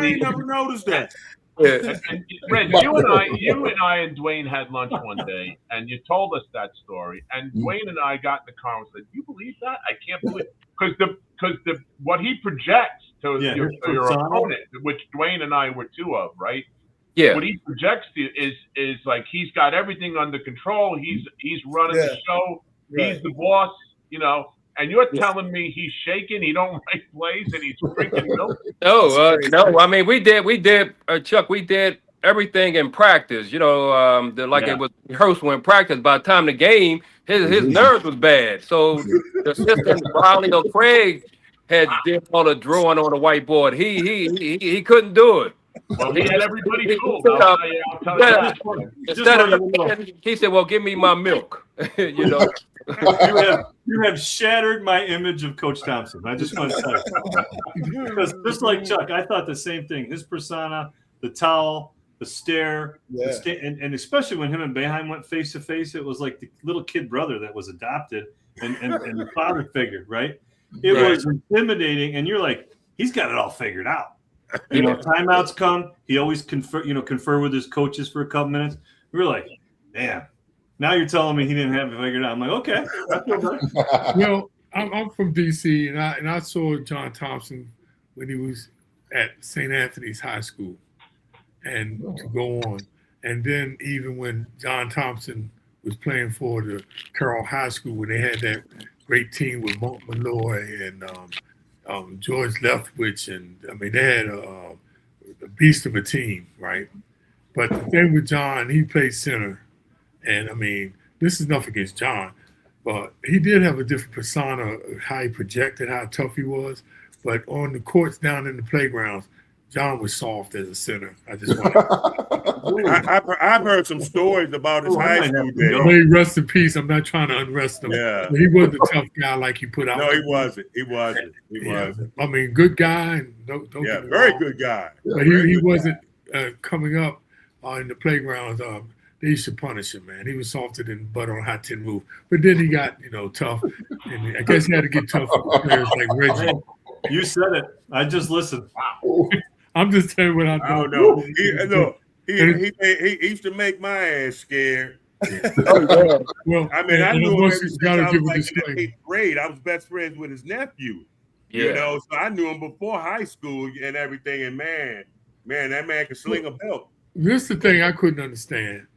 S2: ain't never noticed that.
S4: Yeah.
S6: And Reg, you and I and Dwayne had lunch one day, and you told us that story. And Dwayne and I got in the car and said, "You believe that? I can't believe because what he projects to your opponent, which Dwayne and I were two of, right?
S4: Yeah.
S6: What he projects to is like he's got everything under control. He's running the show.
S8: Right.
S6: He's the boss, you know." And you're telling me he's shaking, he don't write plays, and he's drinking milk?
S4: No. I mean, we did, Chuck. We did everything in practice. You know, it was rehearsed in practice. By the time the game, his nerves was bad. So the assistant Riley or Craig did all the drawing on the whiteboard. He couldn't do it.
S6: Well, he had everybody fooled. I'll tell you that.
S4: Instead of he said, "Well, give me my milk." You know.
S7: You have shattered my image of Coach Thompson. I just want to tell you. Because just like Chuck, I thought the same thing. His persona, the towel, the stare, and especially when him and Boeheim went face to face, it was like the little kid brother that was adopted and the father figure, right? It was intimidating, and you're like, he's got it all figured out. You know, timeouts come. He always confer with his coaches for a couple minutes. We were like, damn. Now you're telling me he didn't have it figured out. I'm like, okay.
S3: Well, I'm from D.C. and I saw John Thompson when he was at St. Anthony's High School, and to go on, and then even when John Thompson was playing for the Carroll High School, when they had that great team with Monk Malloy and George Leftwich, and I mean they had a beast of a team, right? But the thing with John, he played center. And I mean, this is nothing against John, but he did have a different persona of how he projected, how tough he was. But on the courts down in the playgrounds, John was soft as a center. I just want to.
S2: I've heard some stories about his high school days.
S3: May rest in peace. I'm not trying to unrest him.
S2: Yeah.
S3: But he wasn't a tough guy like he put out.
S2: No, he wasn't. He wasn't.
S3: I mean, good guy. And don't
S2: very good guy.
S3: But he wasn't coming up in the playgrounds. They used to punish him, man. He was softer than butter on hot tin roof. But then he got, tough. And I guess he had to get tough with players like Reggie.
S7: You said it. I just listened.
S3: I'm just telling you what I
S2: know. He used to make my ass scared. Well, I mean, I knew him since I was like in the 8th grade. I was best friends with his nephew. Yeah. So I knew him before high school and everything. And man, that man could sling a belt.
S3: This is the thing I couldn't understand.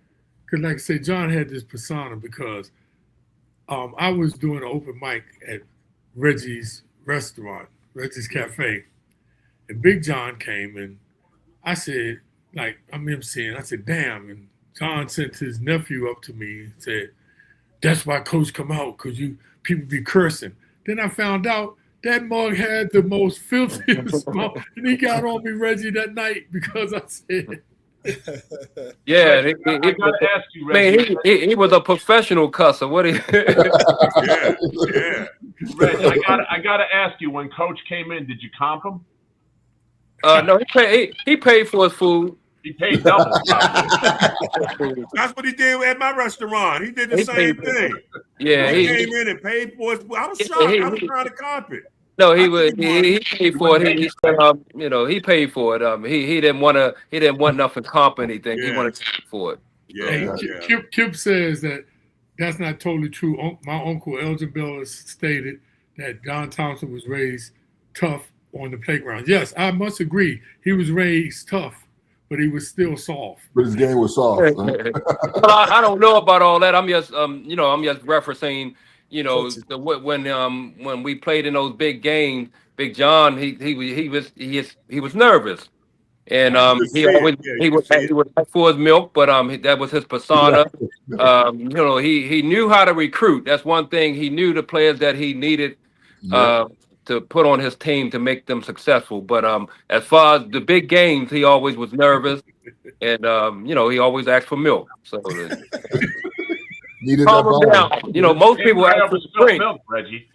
S3: Because, like I said, John had this persona because I was doing an open mic at Reggie's restaurant, Reggie's Cafe. And Big John came and I said, like, I'm emceeing. I said, damn. And John sent his nephew up to me and said, that's why Coach come out, because people be cursing. Then I found out that mug had the most filthiest mouth. And he got on me, Reggie, that night because I said,
S4: yeah,
S6: I gotta ask you, Reggie.
S4: Man, he was a professional cusser. What?
S6: Yeah. Reggie, I gotta ask you. When Coach came in, did you comp him?
S4: No, he paid for his food.
S6: He paid double.
S2: That's what he did at my restaurant. He did the same thing.
S4: Yeah,
S2: he came in and paid for his food. I was shocked. I was trying to comp it.
S4: No, he paid for it. He said, he paid for it. He didn't want nothing comp anything. He wanted to pay for it.
S3: Yeah. Kip says that's not totally true. My uncle Elgin Bell stated that John Thompson was raised tough on the playground. Yes, I must agree. He was raised tough, but he was still soft.
S5: But his game was soft.
S4: Well, I don't know about all that. I'm just referencing. When we played in those big games, Big John, he was nervous, and he would ask for his milk, but that was his persona. He knew how to recruit. That's one thing. He knew the players that he needed to put on his team to make them successful. But as far as the big games, he always was nervous, and he always asked for milk. So. Most people ask for a drink.
S6: Milk, Reggie,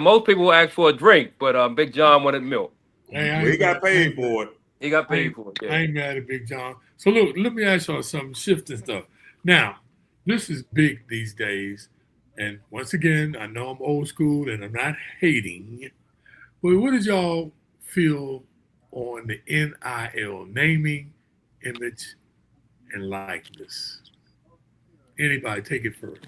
S4: most people ask for a drink, but Big John wanted milk.
S2: He got paid for it.
S4: He got paid for it. Yeah.
S3: I ain't mad at Big John. So look, let me ask y'all something, shifting stuff. Now, this is big these days, and once again, I know I'm old school and I'm not hating, but what did y'all feel on the NIL, naming image, and likeness. Anybody take it first.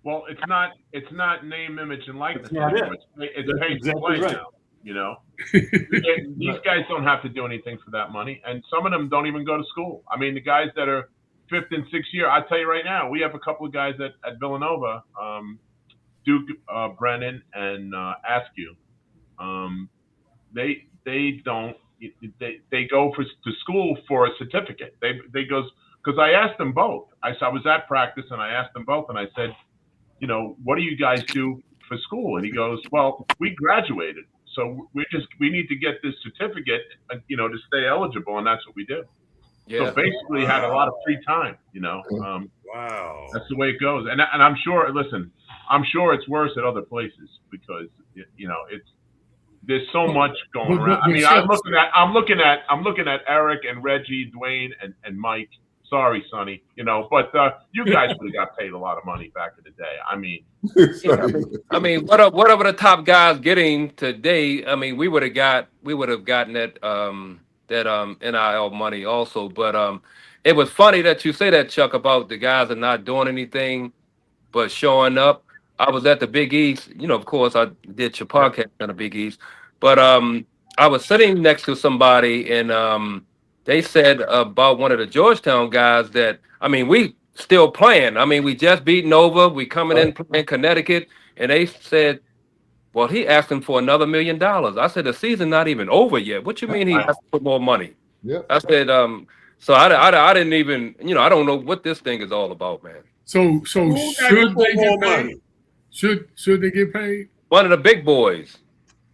S6: Well, it's not name, image, and likeness
S7: That's not
S6: anymore. It's pay to
S7: exactly
S6: play
S7: right.
S6: now. You know, these guys don't have to do anything for that money, and some of them don't even go to school. I mean, the guys that are 5th and 6th year, I tell you right now, we have a couple of guys at Villanova, Duke, Brennan, and Askew. They don't. They go to school for a certificate. They goes because I asked them both. I was at practice and I asked them both, and I said, you know, what do you guys do for school? And he goes, well, we graduated, so we need to get this certificate, you know, to stay eligible, and that's what we do. Yeah. So basically, had a lot of free time, you know.
S2: Wow.
S6: That's the way it goes, and I'm sure. Listen, I'm sure it's worse at other places because you know there's so much going around. I mean, I'm looking at Eric and Reggie, Dwayne, and Mike. Sorry, Sonny, you know, but you guys would have got paid a lot of money back in the day. I mean,
S4: whatever the top guys getting today, I mean, we would have gotten that NIL money also. But it was funny that you say that, Chuck, about the guys are not doing anything but showing up. I was at the Big East, you know, of course I did your podcast on the Big East, but I was sitting next to somebody and they said about one of the Georgetown guys that, I mean, we still playing. I mean, we just beat Nova. We coming in playing Connecticut. And they said, well, he asking for another $1 million. I said, the season not even over yet. What you mean he asked for more money?
S5: Yeah.
S4: I said, so I didn't even, you know, I don't know what this thing is all about, man.
S3: So should they get paid? Should they get paid?
S4: One of the big boys.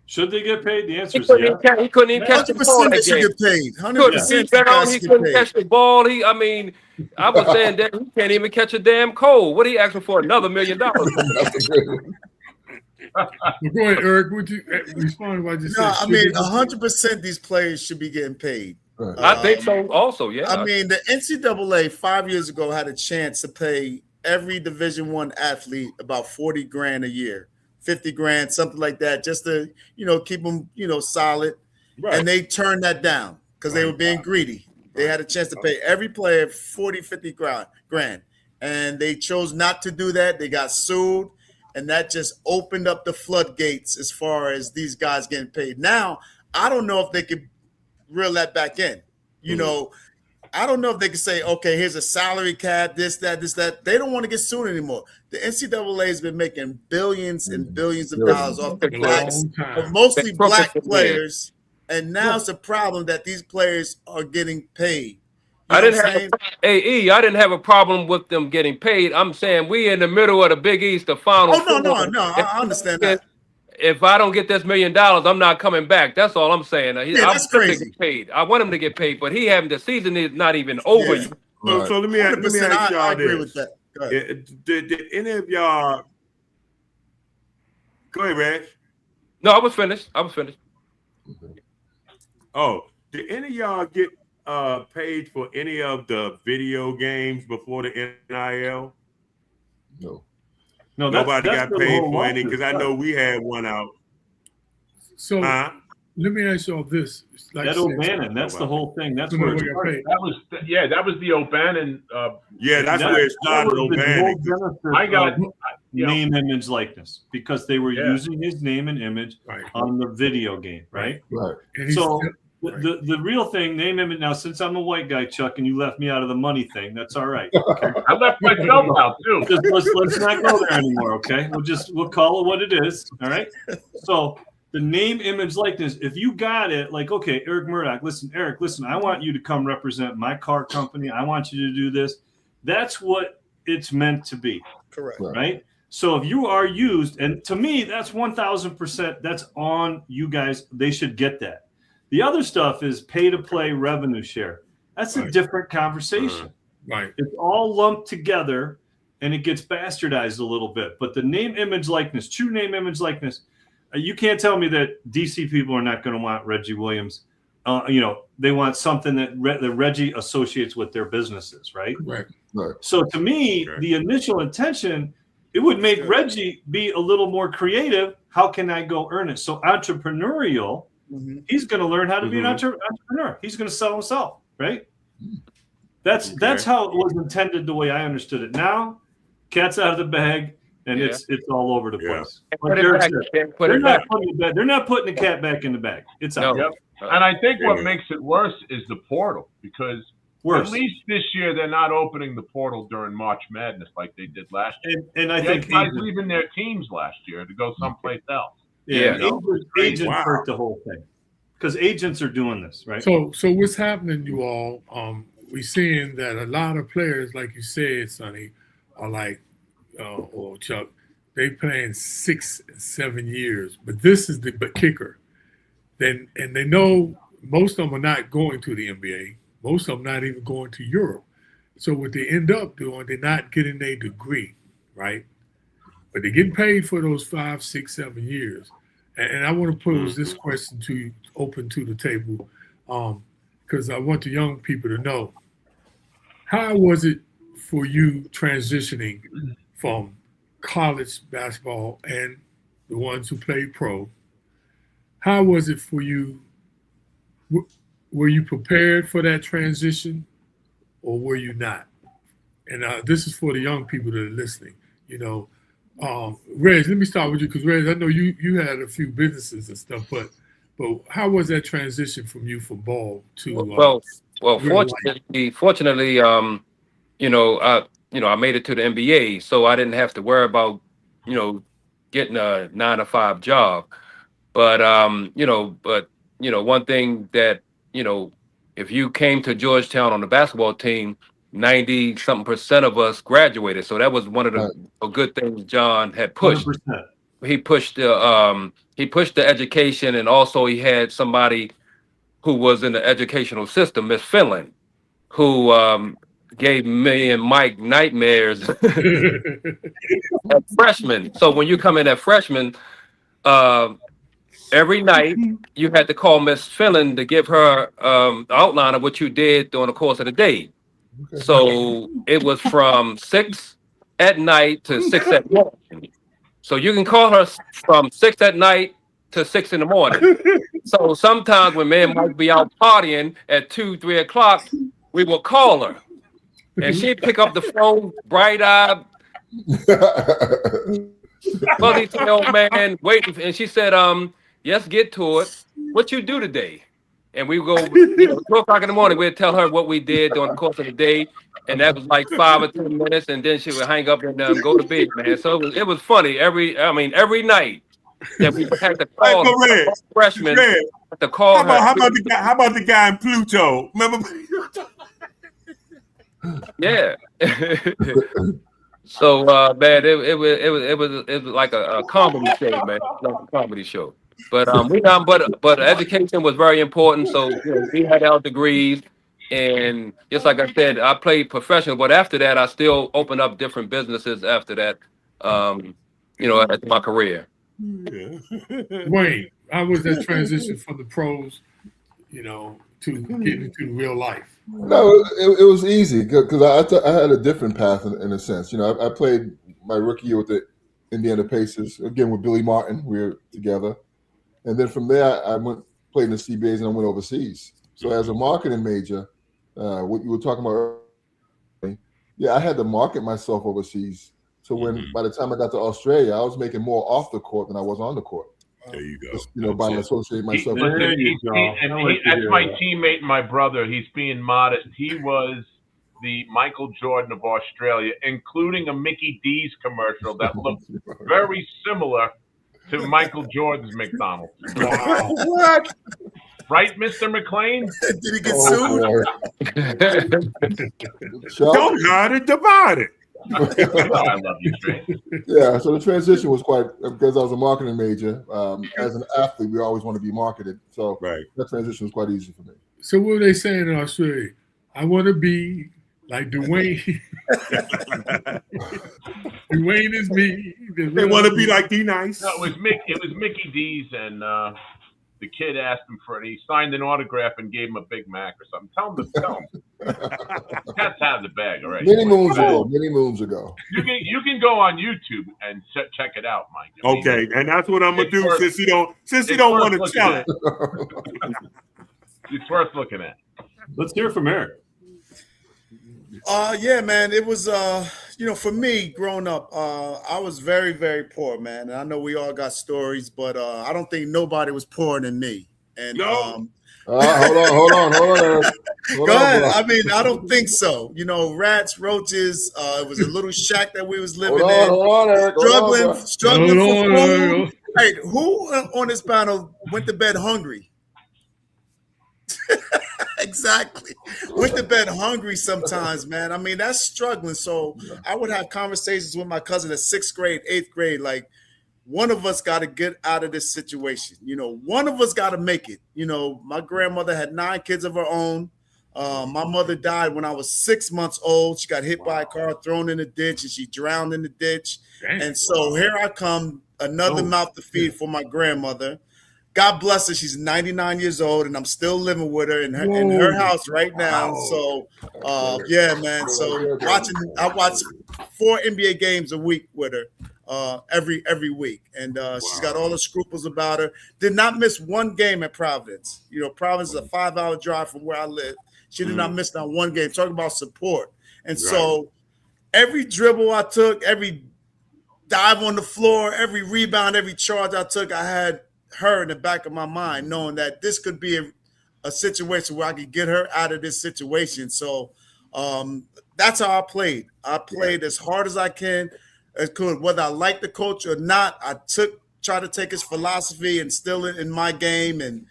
S7: Should they get paid? The answer is
S4: yes. He couldn't even catch the ball.
S8: 100% they should get paid. 100%
S4: he couldn't catch the ball. I mean, I was saying that he can't even catch a damn cold. What are you asking for? Another $1 million?
S3: Go ahead, Eric. Would you respond to what I just said?
S8: No, I mean, 100% these players should be getting paid.
S4: I think so also, yeah.
S8: I mean, the NCAA 5 years ago had a chance to pay every Division I athlete about $40,000 a year. 50 grand, something like that, just to, you know, keep them, you know, solid. Right. And they turned that down because they were being greedy. They had a chance to pay every player 40, 50 grand. And they chose not to do that. They got sued. And that just opened up the floodgates as far as these guys getting paid. Now, I don't know if they could reel that back in. You know, I don't know if they can say, okay, here's a salary cap, this, that. They don't want to get sued anymore. The NCAA has been making billions and billions of dollars off the backs of mostly black players, and now it's a problem that these players are getting paid.
S4: I didn't have a problem with them getting paid. I'm saying we in the middle of the Big East, the final.
S8: Oh, no, I understand that.
S4: If I don't get this $1 million, I'm not coming back. That's all I'm saying.
S8: That's crazy.
S4: Get paid. I want him to get paid, but the season is not even over yet.
S2: So let me ask y'all
S8: I agree
S2: this.
S8: with that.
S2: Did any of y'all go ahead, Reg?
S4: No, I was finished.
S2: Oh, did any of y'all get paid for any of the video games before the NIL?
S7: No,
S2: nobody got paid for any because I know we had one out.
S3: So let me ask you all this.
S7: Like that O'Bannon, that's the whole thing. That's where it started.
S6: That was the O'Bannon.
S2: That's where it started. O'Bannon.
S6: I got
S7: name, image, likeness because they were using his name and image on the video game, right?
S5: Right.
S7: So the real thing, name, image. Now, since I'm a white guy, Chuck, and you left me out of the money thing, that's all right. Okay?
S6: I left myself out too.
S7: Let's not go there anymore, okay? We'll call it what it is. All right. So the name, image, likeness. If you got it, like, okay, Eric Murdock, Eric, listen, I want you to come represent my car company. I want you to do this. That's what it's meant to be.
S8: Correct.
S7: Right? So if you are used, and to me, that's 1,000%. That's on you guys. They should get that. The other stuff is pay to play revenue share. That's a different conversation.
S3: Right.
S7: It's all lumped together and it gets bastardized a little bit. But the name, image, likeness, true name, image, likeness, you can't tell me that DC people are not going to want Reggie Williams. They want something that Reggie associates with their businesses, right?
S5: Right.
S7: So to me, the initial intention, it would make Reggie be a little more creative. How can I go earn it? So entrepreneurial, he's going to learn how to be an entrepreneur. He's going to sell himself, right? That's how it was intended, the way I understood it. Now, cat's out of the bag, and it's all over the place. Like they're not putting the cat back in the bag. It's out.
S6: Yep. And I think what makes it worse is the portal, because at least this year they're not opening the portal during March Madness like they did last year.
S7: And I think
S6: guys leaving their teams last year to go someplace else.
S7: Yeah, agents hurt the whole thing, because agents are doing this, right?
S3: So what's happening, you all? We're seeing that a lot of players, like you said, Sonny, are like, or Chuck, they playing 6 and 7 years. But this is the kicker. And they know most of them are not going to the NBA. Most of them not even going to Europe. So what they end up doing, they're not getting their degree, right? But they're getting paid for those 5, 6, 7 years. And I want to pose this question to you, open to the table, because I want the young people to know. How was it for you transitioning from college basketball and the ones who played pro? How was it for you? Were you prepared for that transition, or were you not? And this is for the young people that are listening. You know, Reg, let me start with you, because Reg, I know you had a few businesses and stuff, but how was that transition from you from ball to?
S4: Fortunately, I made it to the NBA, so I didn't have to worry about, getting a 9-to-5 job. But one thing that, if you came to Georgetown on the basketball team, 90-something% of us graduated. So that was one of the good things John had pushed.
S7: 100%.
S4: He pushed the education, and also he had somebody who was in the educational system, Miss Finland, who gave me and Mike nightmares as freshmen. So when you come in as freshman, every night you had to call Miss Finland to give her the outline of what you did during the course of the day. Okay. So it was from 6 at night to 6 at morning. So you can call her from 6 at night to 6 in the morning. So sometimes when me and Mike be out partying at 2, 3 o'clock, we will call her, and she'd pick up the phone, bright-eyed, fuzzy tail man, waiting, and she said, "Yes, get to it. What you do today?" And we go, 2 o'clock in the morning, we'd tell her what we did during the course of the day, and that was like 5 or 10 minutes, and then she would hang up and go to bed, man. So it was funny every night that we had to call freshmen to call her.
S2: How about the guy in Pluto? Remember?
S4: Yeah. So man, it was like a comedy show, man. Like a comedy show. But but education was very important. So we had our degrees, and just like I said, I played professional. But after that, I still opened up different businesses after that. At my career.
S3: Yeah. Wayne, how was that transition from the pros, to getting into real life?
S5: No, it was easy because I had a different path in a sense. I played my rookie year with the Indiana Pacers, again with Billy Martin. We were together. And then from there, I played in the CBAs and I went overseas. So as a marketing major, what you were talking about earlier, I had to market myself overseas. So by the time I got to Australia, I was making more off the court than I was on the court.
S2: There you go.
S5: Just, by associating myself.
S6: That's my teammate and my brother. He's being modest. He was the Michael Jordan of Australia, including a Mickey D's commercial that looked very similar to Michael Jordan's McDonald's.
S2: Wow. What?
S6: Right, Mr. McLean?
S8: Did he get sued?
S2: Don't got it, divide it.
S6: I love you, Trey.
S5: Yeah, so the transition was quite, because I was a marketing major. As an athlete, we always want to be marketed. So that transition was quite easy for me.
S3: So what were they saying in Australia? I want to be like Dwayne. Dwayne is me.
S2: They want to be like D-Nice.
S6: No, it was Mickey D's, and the kid asked him for it. He signed an autograph and gave him a Big Mac or something. Tell him. That's out of the bag already.
S5: Many moons ago.
S6: You can go on YouTube and check it out, Mike.
S2: Okay, and that's what I'm gonna do since he don't want to tell it.
S6: It's worth looking at.
S7: Let's hear from Eric.
S8: Yeah, man. It was for me growing up, I was very, very poor, man. And I know we all got stories, but I don't think nobody was poorer than me. And
S2: No.
S5: Hold on.
S8: Go ahead. I mean, I don't think so. Rats, roaches. It was a little shack that we was living in.
S5: Hold on, Eric.
S8: Struggling for food. Hey, who on this panel went to bed hungry? Exactly. Went to bed hungry sometimes, man. I mean, that's struggling. So I would have conversations with my cousin at 6th grade, 8th grade, like, one of us got to get out of this situation. One of us got to make it. My grandmother had 9 kids of her own. My mother died when I was 6 months old. She got hit by a car, thrown in a ditch, and she drowned in the ditch. Dang. And so here I come, another mouth to feed for my grandmother. God bless her. She's 99 years old, and I'm still living with her in her house right now. So, yeah, man. So I watch 4 NBA games a week with her every week, and she's got all the scruples about her. Did not miss one game at Providence. Providence is a 5-hour drive from where I live. She did not miss not one game. Talking about support, and so every dribble I took, every dive on the floor, every rebound, every charge I took, I had her in the back of my mind, knowing that this could be a situation where I could get her out of this situation. So that's how I played. I played as hard as I could, whether I liked the coach or not. I tried to take his philosophy and instill it in my game. And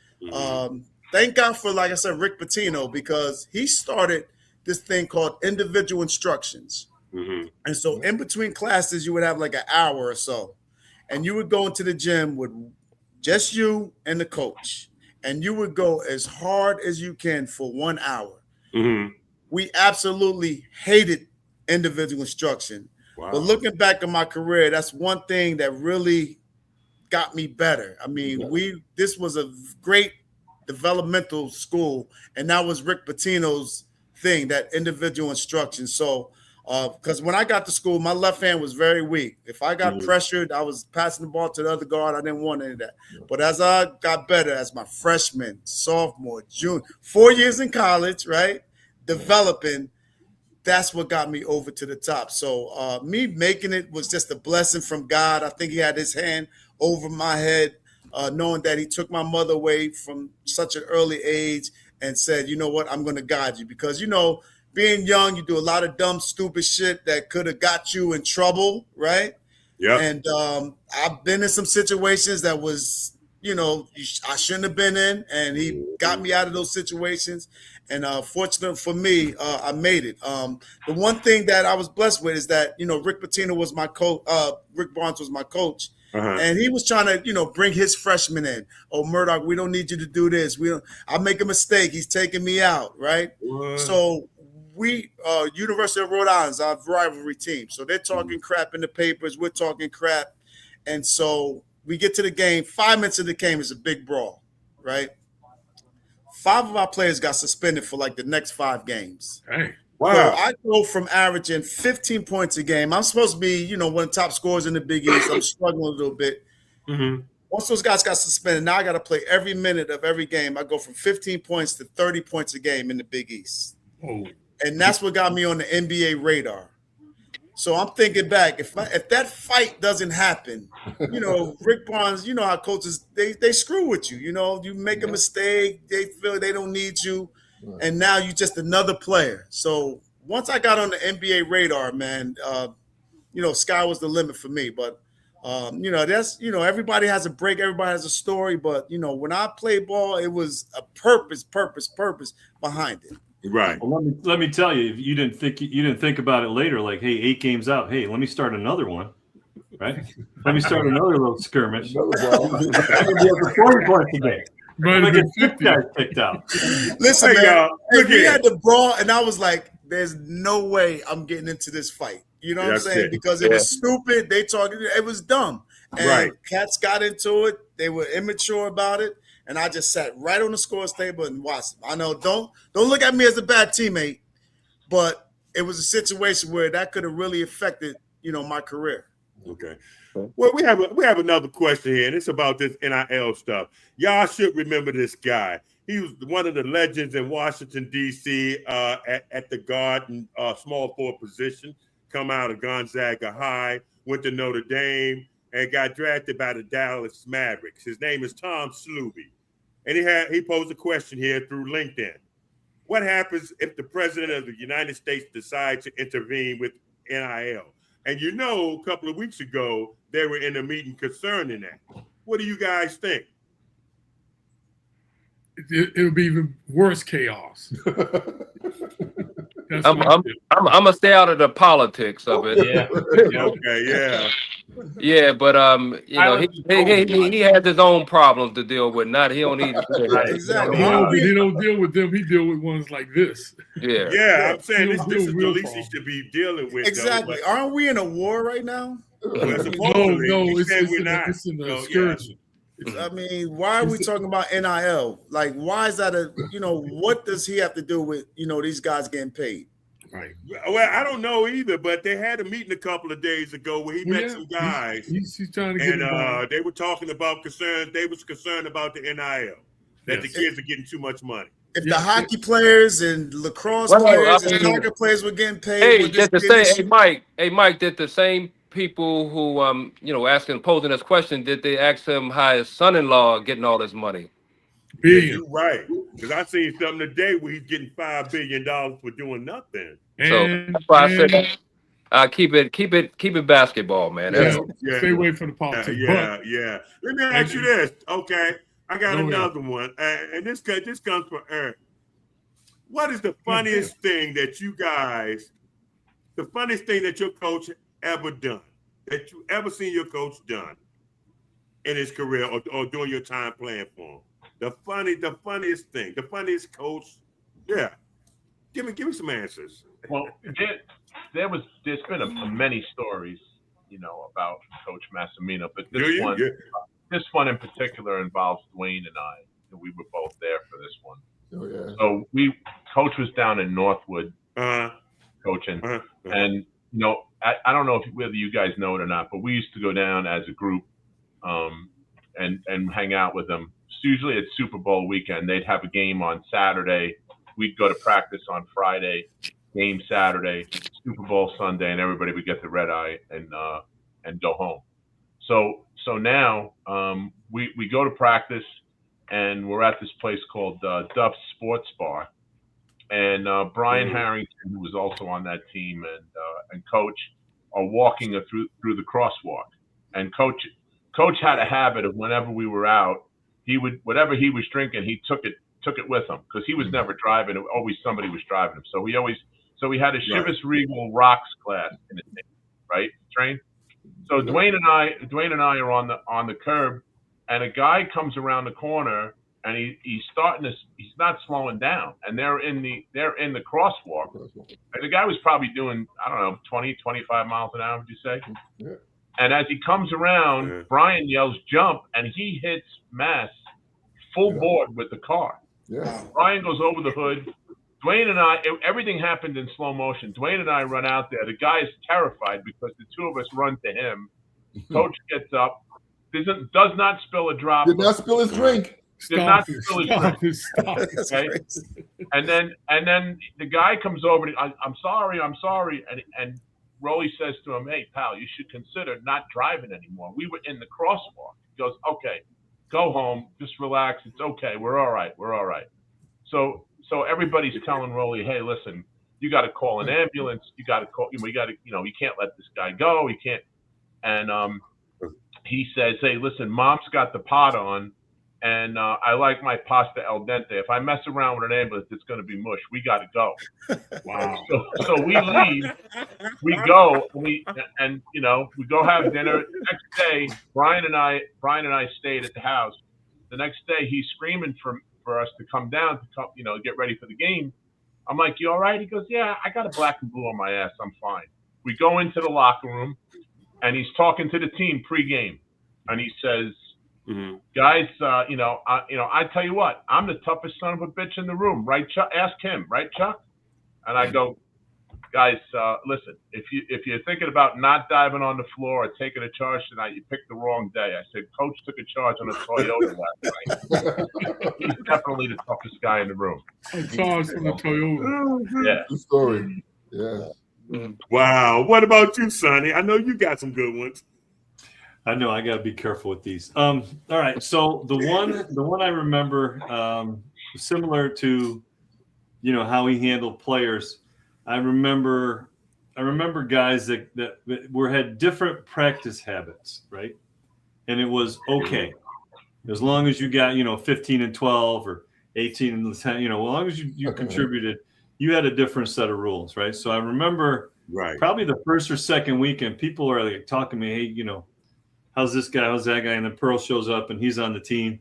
S8: thank God for, like I said, Rick Pitino, because he started this thing called individual instructions. And so in between classes, you would have like an hour or so, and you would go into the gym with just you and the coach, and you would go as hard as you can for 1 hour. We absolutely hated individual instruction. Wow. But looking back on my career, that's one thing that really got me better. I mean, this was a great developmental school, and that was Rick Pitino's thing, that individual instruction. So because when I got to school, my left hand was very weak. If I got pressured, I was passing the ball to the other guard. I didn't want any of that. But as I got better, as my freshman, sophomore, junior, 4 years in college, right, developing, that's what got me over to the top. So me making it was just a blessing from God. I think he had his hand over my head, knowing that he took my mother away from such an early age and said, you know what, I'm going to guide you. Because, being young, you do a lot of dumb, stupid shit that could have got you in trouble, right? Yeah. And I've been in some situations that was, I shouldn't have been in, and he got me out of those situations. And fortunately for me, I made it. The one thing that I was blessed with is that, Rick Pitino was my coach. Rick Barnes was my coach. And he was trying to, bring his freshmen in. Oh, Murdock, we don't need you to do this. I make a mistake. He's taking me out, right? What? So we, University of Rhode Island's our rivalry team. So they're talking crap in the papers. We're talking crap. And so we get to the game. 5 minutes of the game is a big brawl, right? 5 of our players got suspended for like the next 5 games. Hey. Wow. So I go from averaging 15 points a game. I'm supposed to be, one of the top scorers in the Big East. I'm struggling a little bit. Once those guys got suspended, now I got to play every minute of every game. I go from 15 points to 30 points a game in the Big East. Oh. And that's what got me on the NBA radar. So I'm thinking back, if that fight doesn't happen, Rick Barnes, how coaches, they screw with you. You make a mistake, they feel they don't need you, and now you're just another player. So once I got on the NBA radar, man, sky was the limit for me. But, that's, everybody has a break, everybody has a story. But, when I play ball, it was a purpose behind it.
S2: Right.
S7: Well, let me tell you, if you didn't think about it later, like, hey, 8 games out, hey, let me start another one, right? Let me start another little skirmish. I'm gonna be up to 40 points a game. I'm gonna get 50 guys kicked out.
S8: Listen, man, we had the brawl, and I was like, "There's no way I'm getting into this fight." You know what I'm saying? Because it was stupid. They talking, it was dumb, and cats got into it. They were immature about it. And I just sat right on the scores table and watched them. I know, don't look at me as a bad teammate, but it was a situation where that could have really affected, my career.
S2: Okay. Well, we have another question here, and it's about this NIL stuff. Y'all should remember this guy. he was one of the legends in Washington, D.C. At the guard and small forward position. Come out of Gonzaga High, went to Notre Dame, and got drafted by the Dallas Mavericks. His name is Tom Sluby. And he posed a question here through LinkedIn. What happens if the president of the United States decides to intervene with NIL? And a couple of weeks ago, they were in a meeting concerning that. What do you guys think?
S3: It would be even worse chaos.
S4: I'm gonna stay out of the politics of it.
S6: Yeah.
S2: Okay, yeah.
S4: Yeah, but he has his own problems to deal with. He don't need
S8: Exactly.
S3: No, but he don't deal with them. He deal with ones like this.
S2: Yeah. I'm saying this is the least he should be dealing with.
S8: Exactly.
S2: Though,
S8: Aren't we in a war right now?
S3: No, it's an excursion.
S8: I mean, why are we talking about NIL? Like, why is that what does he have to do with, these guys getting paid?
S3: Right.
S2: Well, I don't know either, but they had a meeting a couple of days ago where he met some guys.
S3: He's trying to get
S2: and they were talking about concerns. They was concerned about the NIL, that the kids are getting too much money.
S8: If the hockey players and lacrosse players and soccer players were getting paid,
S4: Mike, did the same people who posing this question, did they ask him how his son-in-law getting all this money?
S2: Yeah, you're right, because I seen something today where he's getting $5 billion for doing nothing.
S4: So that's why I said keep it basketball, man.
S3: Stay away from the politics.
S2: Yeah. Let me ask you this. Okay, I got another one, and this comes from Eric. What is the funniest thing that your coach ever done, that you ever seen your coach done in his career or during your time playing for him? The funniest thing, the funniest coach. Yeah. Give me some answers.
S6: Well, there's been many stories, about Coach Massimino, but this one in particular involves Dwayne and I. And we were both there for this one.
S5: Oh yeah.
S6: So Coach was down in Northwood coaching, and I don't know whether you guys know it or not, but we used to go down as a group and hang out with them. Usually it's Super Bowl weekend. They'd have a game on Saturday. We'd go to practice on Friday, game Saturday, Super Bowl Sunday, and everybody would get the red eye and go home. So now we go to practice, and we're at this place called Duff's Sports Bar. And Brian Harrington, who was also on that team, and Coach are walking through the crosswalk. And Coach had a habit of whenever we were out, whatever he was drinking, he took it with him, because he was never driving. Always somebody was driving him. So we had a Chivas Regal Rocks class in his name, right? Train. So Dwayne and I are on the curb, and a guy comes around the corner, and he's not slowing down, and they're in the crosswalk. And the guy was probably doing, I don't know, 20, 25 miles an hour, would you say? Yeah. And as he comes around, Brian yells, "Jump," and he hits Mass full board with the car.
S5: Yeah.
S6: Brian goes over the hood. Dwayne and I, everything happened in slow motion. Dwayne and I run out there. The guy is terrified because the two of us run to him. Coach gets up, does not spill a drop.
S5: Did not spill his drink.
S6: Stop. Okay? And then the guy comes over. I'm sorry. And Rolly says to him, "Hey, pal, you should consider not driving anymore. We were in the crosswalk." He goes, "Okay, go home. Just relax. It's okay. We're all right. So everybody's telling Rolly, "Hey, listen, you got to call an ambulance. You got to call. You can't let this guy go. You can't." And he says, "Hey, listen, Mom's got the pot on, and I like my pasta al dente. If I mess around with an ambulance, it's going to be mush. We got to go." Wow. So we leave. We go. We go have dinner. The next day, Brian and I stayed at the house. The next day, he's screaming for us to come down to get ready for the game. I'm like, "You all right?" He goes, "Yeah, I got a black and blue on my ass. I'm fine." We go into the locker room, and he's talking to the team pregame, and he says, "Guys, I tell you what, I'm the toughest son of a bitch in the room, right, Chuck? Ask him, right, Chuck?" And I go, guys, listen. If you're thinking about not diving on the floor or taking a charge tonight, you picked the wrong day. I said, Coach took a charge on a Toyota last night. He's definitely the toughest guy in the room.
S3: A charge from the Toyota.
S6: Yeah.
S5: Good story. Yeah.
S2: Wow. What about you, Sonny? I know you got some good ones.
S7: I know I got to be careful with these. All right. So the one I remember, similar to, how he handled players. I remember guys that had different practice habits, right? And it was okay as long as you got 15 and 12 or 18 and 10. As long as you contributed, you had a different set of rules, right? So I remember probably the first or second weekend, people are like talking to me, hey, how's this guy? How's that guy? And then Pearl shows up and he's on the team.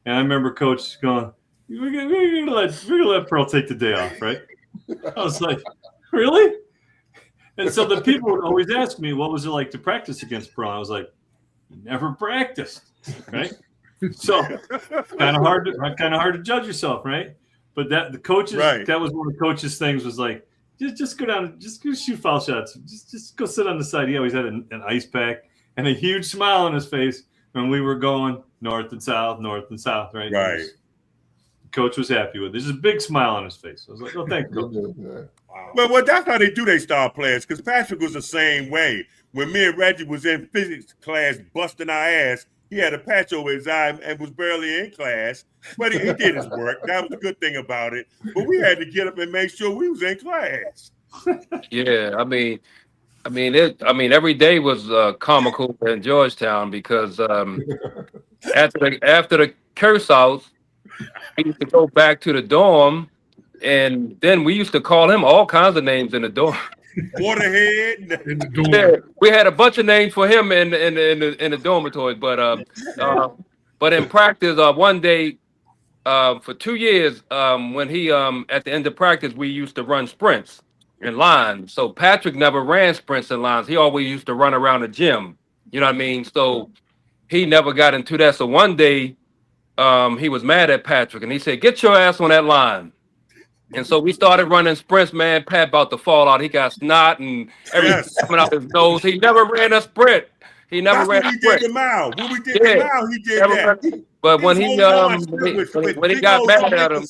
S7: And I remember Coach going, we're gonna let Pearl take the day off, right? I was like, really? And so the people would always ask me, what was it like to practice against Pearl? I was like, never practiced, right? So kind of hard to judge yourself, right? But that was one of the coaches' things was like, just go down, just go shoot foul shots, just go sit on the side. He always had an ice pack and a huge smile on his face when we were going north and south, right?
S2: Right.
S7: Coach was happy with it. There's a big smile on his face. I was like, oh, thank you, Coach.
S2: Wow. Well, that's how they do their star players, because Patrick was the same way. When me and Reggie was in physics class busting our ass, he had a patch over his eye and was barely in class, but he did his work. That was the good thing about it. But we had to get up and make sure we was in class.
S4: Yeah, I mean, every day was comical in Georgetown because after the curse outs, we used to go back to the dorm, and then we used to call him all kinds of names in the dorm.
S2: Waterhead.
S3: In the dorm.
S4: Yeah, we had a bunch of names for him in the dormitory, but in practice, one day for 2 years, when he at the end of practice, we used to run sprints in lines. So Patrick never ran sprints in lines. He always used to run around the gym. You know what I mean? So he never got into that. So one day, he was mad at Patrick, and he said, "Get your ass on that line." And so we started running sprints, man. Pat about to fall out. He got snot and everything coming out his nose. He never ran a sprint. He never ran a sprint.
S2: Did the mile. When we did the mile, he did that.
S4: But when he got mad at him,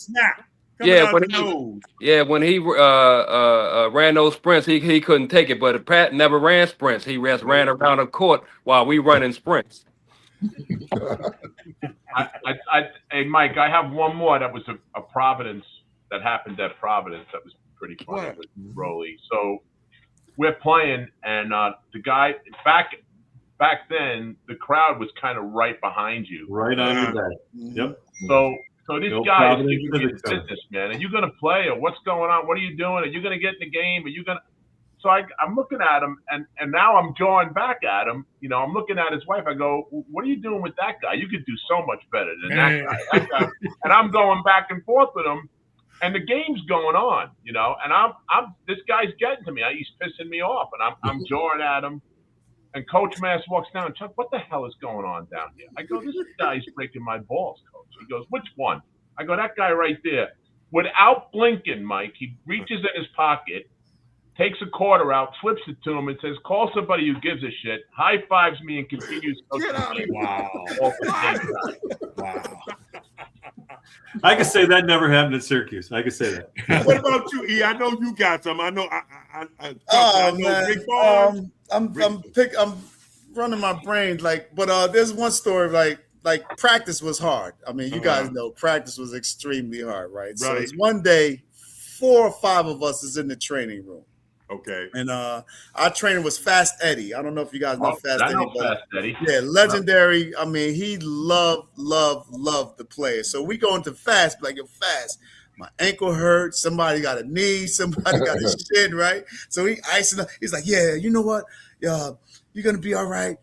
S4: when he ran those sprints, he couldn't take it. But Pat never ran sprints. He just ran around the court while we running sprints.
S6: Hey, Mike, I have one more that was a Providence that happened at Providence that was pretty funny with Rolly. So we're playing, and the guy back then the crowd was kind of right behind you,
S7: right on your back. Yep.
S6: So this guy is giving you business, man. Are you going to play, or what's going on? What are you doing? Are you going to get in the game? Are you going to? So I'm looking at him, and now I'm jawing back at him. I'm looking at his wife. I go, what are you doing with that guy? You could do so much better than that guy. And I'm going back and forth with him, and the game's going on, and I'm this guy's getting to me. He's pissing me off, and I'm jawing at him. And Coach Mass walks down. Chuck, what the hell is going on down here? I go, this guy's breaking my balls, Coach. He goes, which one? I go, that guy right there. Without blinking, Mike, he reaches in his pocket, takes a quarter out, flips it to him, and says, call somebody who gives a shit, high fives me, and continues.
S2: Wow.
S7: I can say that never happened at Syracuse. I can say that.
S2: What about you, E? I know you got some. I know.
S8: I'm running my brain but there's one story like practice was hard. I mean, you guys know practice was extremely hard, right? So it's one day, 4 or 5 of us is in the training room.
S2: Okay.
S8: And our trainer was Fast Eddie. I don't know if you guys know Fast Eddie.
S6: I know Fast Eddie.
S8: Yeah, legendary. I mean, he loved the players. So we go into Fast, like, yo, Fast, my ankle hurt. Somebody got a knee. Somebody got a shin, right? So he icing up. He's like, yeah, you know what? You're going to be all right.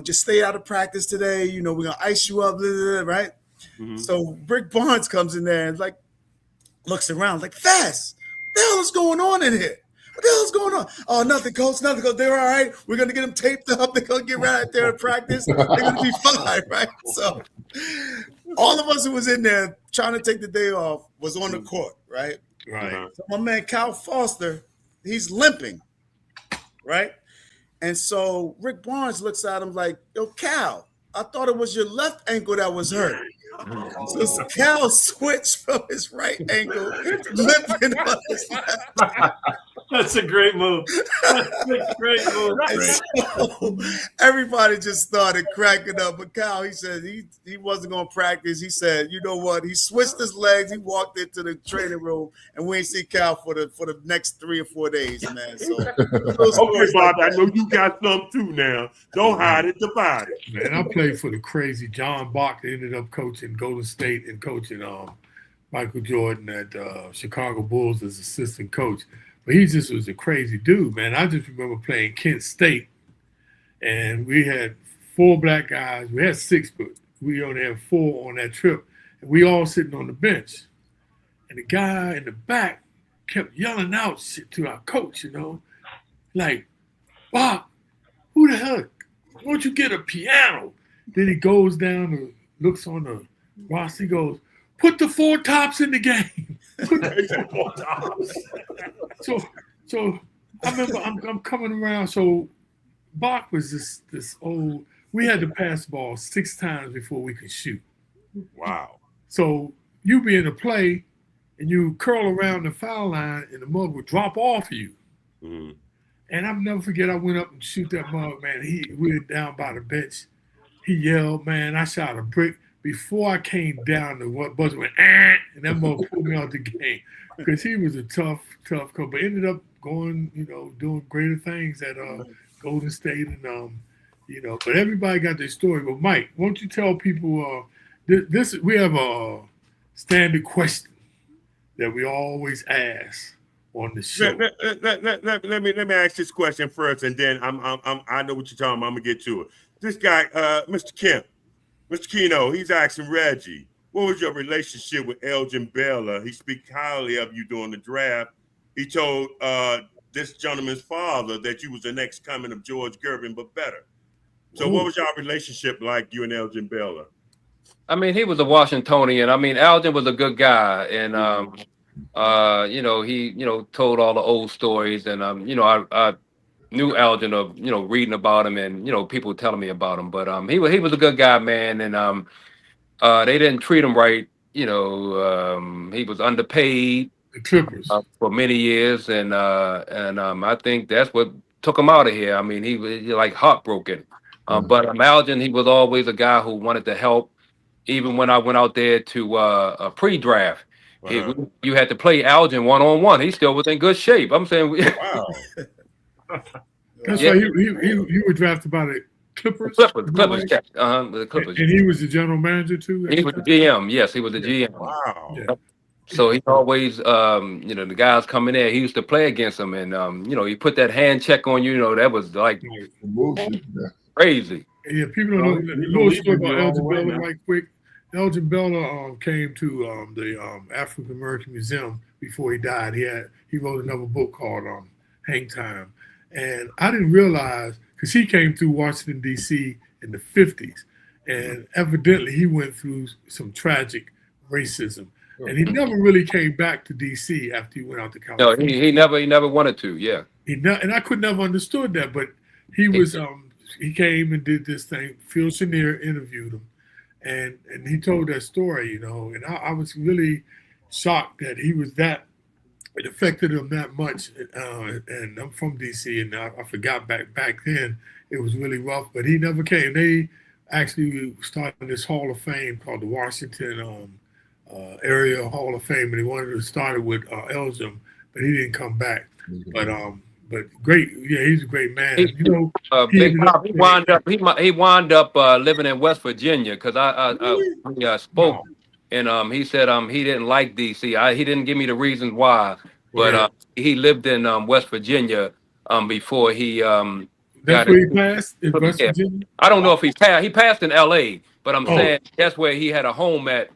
S8: Just stay out of practice today. We're going to ice you up, blah, blah, blah, right? Mm-hmm. So Rick Barnes comes in there and looks around like, Fast, what the hell is going on in here? What the hell's going on? Oh, nothing, Coach. Nothing, Coach. They're all right. We're going to get them taped up. They're going to get right out there in practice. They're going to be fine, right? So all of us who was in there trying to take the day off was on the court, right?
S3: Right.
S8: So my man, Cal Foster, he's limping, right? And so Rick Barnes looks at him like, yo, Cal, I thought it was your left ankle that was hurt. So Cal switched from his right ankle, limping on his left.
S7: That's a great move. That's a great move.
S8: So everybody just started cracking up. But Cal, he said he wasn't going to practice. He said, you know what? He switched his legs. He walked into the training room, and we ain't see Cal for the next 3 or 4 days, man. So
S2: okay, Bob, I know you got some too now. Don't hide it, divide it.
S3: Man, I played for the crazy John Bach that ended up coaching Golden State and coaching Michael Jordan at Chicago Bulls as assistant coach. But he just was a crazy dude, man. I just remember playing Kent State, and we had 4 black guys. We had 6, but we only had 4 on that trip. And we all sitting on the bench. And the guy in the back kept yelling out shit to our coach, you know, like, Bob, who the hell? Why don't you get a piano? Then he goes down and looks on the roster. He goes, put the 4 tops in the game. Put the 4 tops. So I remember I'm coming around. So Bach was this old. We had to pass the ball 6 times before we could shoot.
S2: Wow.
S3: So you be in a play and you curl around the foul line and the mug would drop off you.
S2: Mm-hmm.
S3: And I'll never forget, I went up and shoot that mug, man. We were down by the bench. He yelled, man, I shot a brick. Before I came down, the buzzer went, and that mug pulled me out the game. Because he was a tough coach, but ended up going, you know, doing greater things at Golden State and, you know, but everybody got their story. But Mike, won't you tell people this? We have a standard question that we always ask on the show.
S2: Let me ask this question first, and then I know what you're talking about. I'm gonna get to it. This guy, Mr. Kemp, Mr. Keno, he's asking Reggie, what was your relationship with Elgin Baylor? He speaks highly of you during the draft. He told this gentleman's father that you was the next coming of George Gervin, but better. So what was your relationship like, you and Elgin Baylor?
S4: I mean, he was a Washingtonian. I mean, Elgin was a good guy, and you know, he told all the old stories, and you know, I knew Elgin of reading about him and people telling me about him, but he was a good guy, man, and they didn't treat him right. He was underpaid.
S3: The Clippers
S4: for many years, and I think that's what took him out of here. I mean, he was like heartbroken. But Elgin, he was always a guy who wanted to help. Even when I went out there to a pre-draft, you had to play Elgin one-on-one. He still was in good shape. I'm saying,
S2: wow.
S3: That's why you were drafted by the Clippers.
S4: Clippers, the Clippers.
S3: And he was the general manager too.
S4: He was the GM. Yes, he was the GM.
S2: Wow.
S3: Yeah.
S4: So he always, the guys coming there, he used to play against them, and he put that hand check on you. That was like crazy.
S3: Yeah, people don't know. A little story about Elgin Baylor, right quick. Elgin Baylor came to the African American Museum before he died. He wrote another book called Hang Time, and I didn't realize because he came through Washington D.C. in the 50s, and evidently he went through some tragic racism. And he never really came back to D.C. after he went out to California.
S4: No, he never wanted to. Yeah,
S3: and I could never understood that. But he was he came and did this thing. Phil Chenier interviewed him, and he told that story. And I was really shocked that he was that. It affected him that much. And I'm from D.C. and I forgot back then it was really rough. But he never came. They actually started this Hall of Fame called the Washington. Area Hall of Fame, and he wanted to start it with Elgin, but he didn't come back. But great, yeah, he's a great man.
S4: Big Pop, he wound up living in West Virginia because I spoke, and he said he didn't like DC. He didn't give me the reasons why, but he lived in West Virginia before he.
S3: That's where he passed in West Virginia.
S4: I don't know if he passed. He passed in L.A., but I'm saying that's where he had a home at.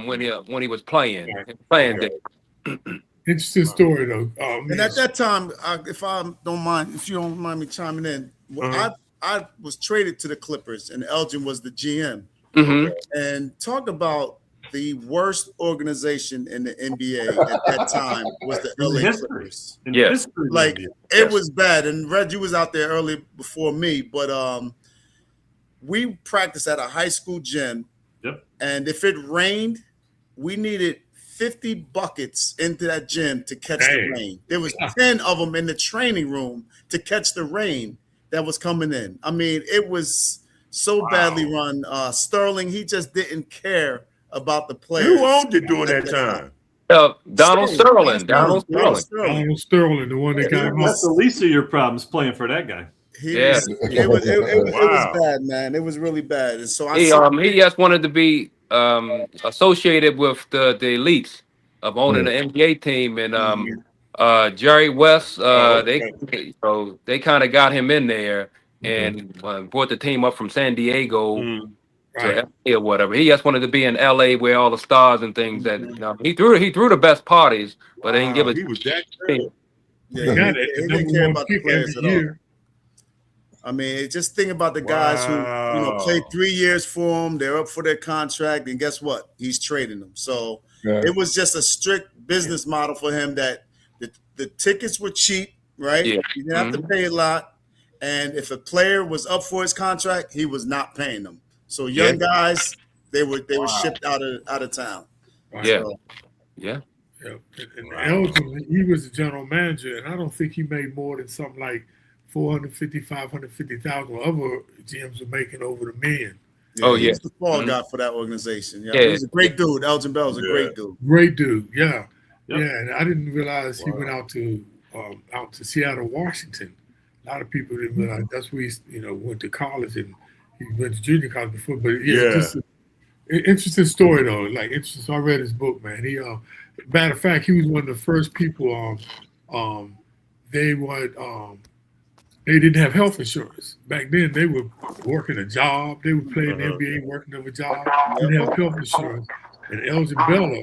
S4: When he was playing there.
S3: Interesting story though.
S8: And at that time, if you don't mind me chiming in, I was traded to the Clippers, and Elgin was the GM.
S4: Mm-hmm.
S8: And talk about the worst organization in the NBA at that time was the LA Clippers.
S4: Yes.
S8: Like it was bad. And Reggie was out there early before me, but we practiced at a high school gym.
S7: Yep.
S8: And if it rained, we needed 50 buckets into that gym to catch the rain. There was 10 of them in the training room to catch the rain that was coming in. I mean, it was so badly run. Sterling, he just didn't care about the players.
S2: Who owned it during that time?
S4: Donald Sterling.
S8: Donald Sterling,
S3: the one that got him.
S7: That's the least of your problems playing for that guy.
S8: It was bad, man. It was really bad. And so
S4: he just wanted to be associated with the elites of owning the NBA team, and Jerry West. They kind of got him in there and brought the team up from San Diego to LA or whatever. He just wanted to be in LA where all the stars and things that he threw the best parties, but they didn't give it.
S2: He was that good.
S8: Yeah, he didn't care about the players at all. I mean, just think about the guys who played 3 years for him. They're up for their contract, and guess what? He's trading them. So it was just a strict business model for him that the tickets were cheap, right? Yeah. You didn't have to pay a lot, and if a player was up for his contract, he was not paying them. So young guys, they were shipped out of town.
S3: And Elgin, he was the general manager, and I don't think he made more than something like 450, 550,000. Other GMs were making over $1 million.
S8: He was the fall guy for that organization. He was a great dude. Elgin Bell was a great dude.
S3: Great dude, yeah. And I didn't realize he went out to Seattle, Washington. A lot of people didn't realize that's where he went to college, and he went to junior college before. But just an interesting story though. Like interesting. So I read his book, man. He matter of fact, he was one of the first people. They didn't have health insurance. Back then, they were working a job. They were playing the NBA, working of a job. They didn't have health insurance. And Elgin Bella,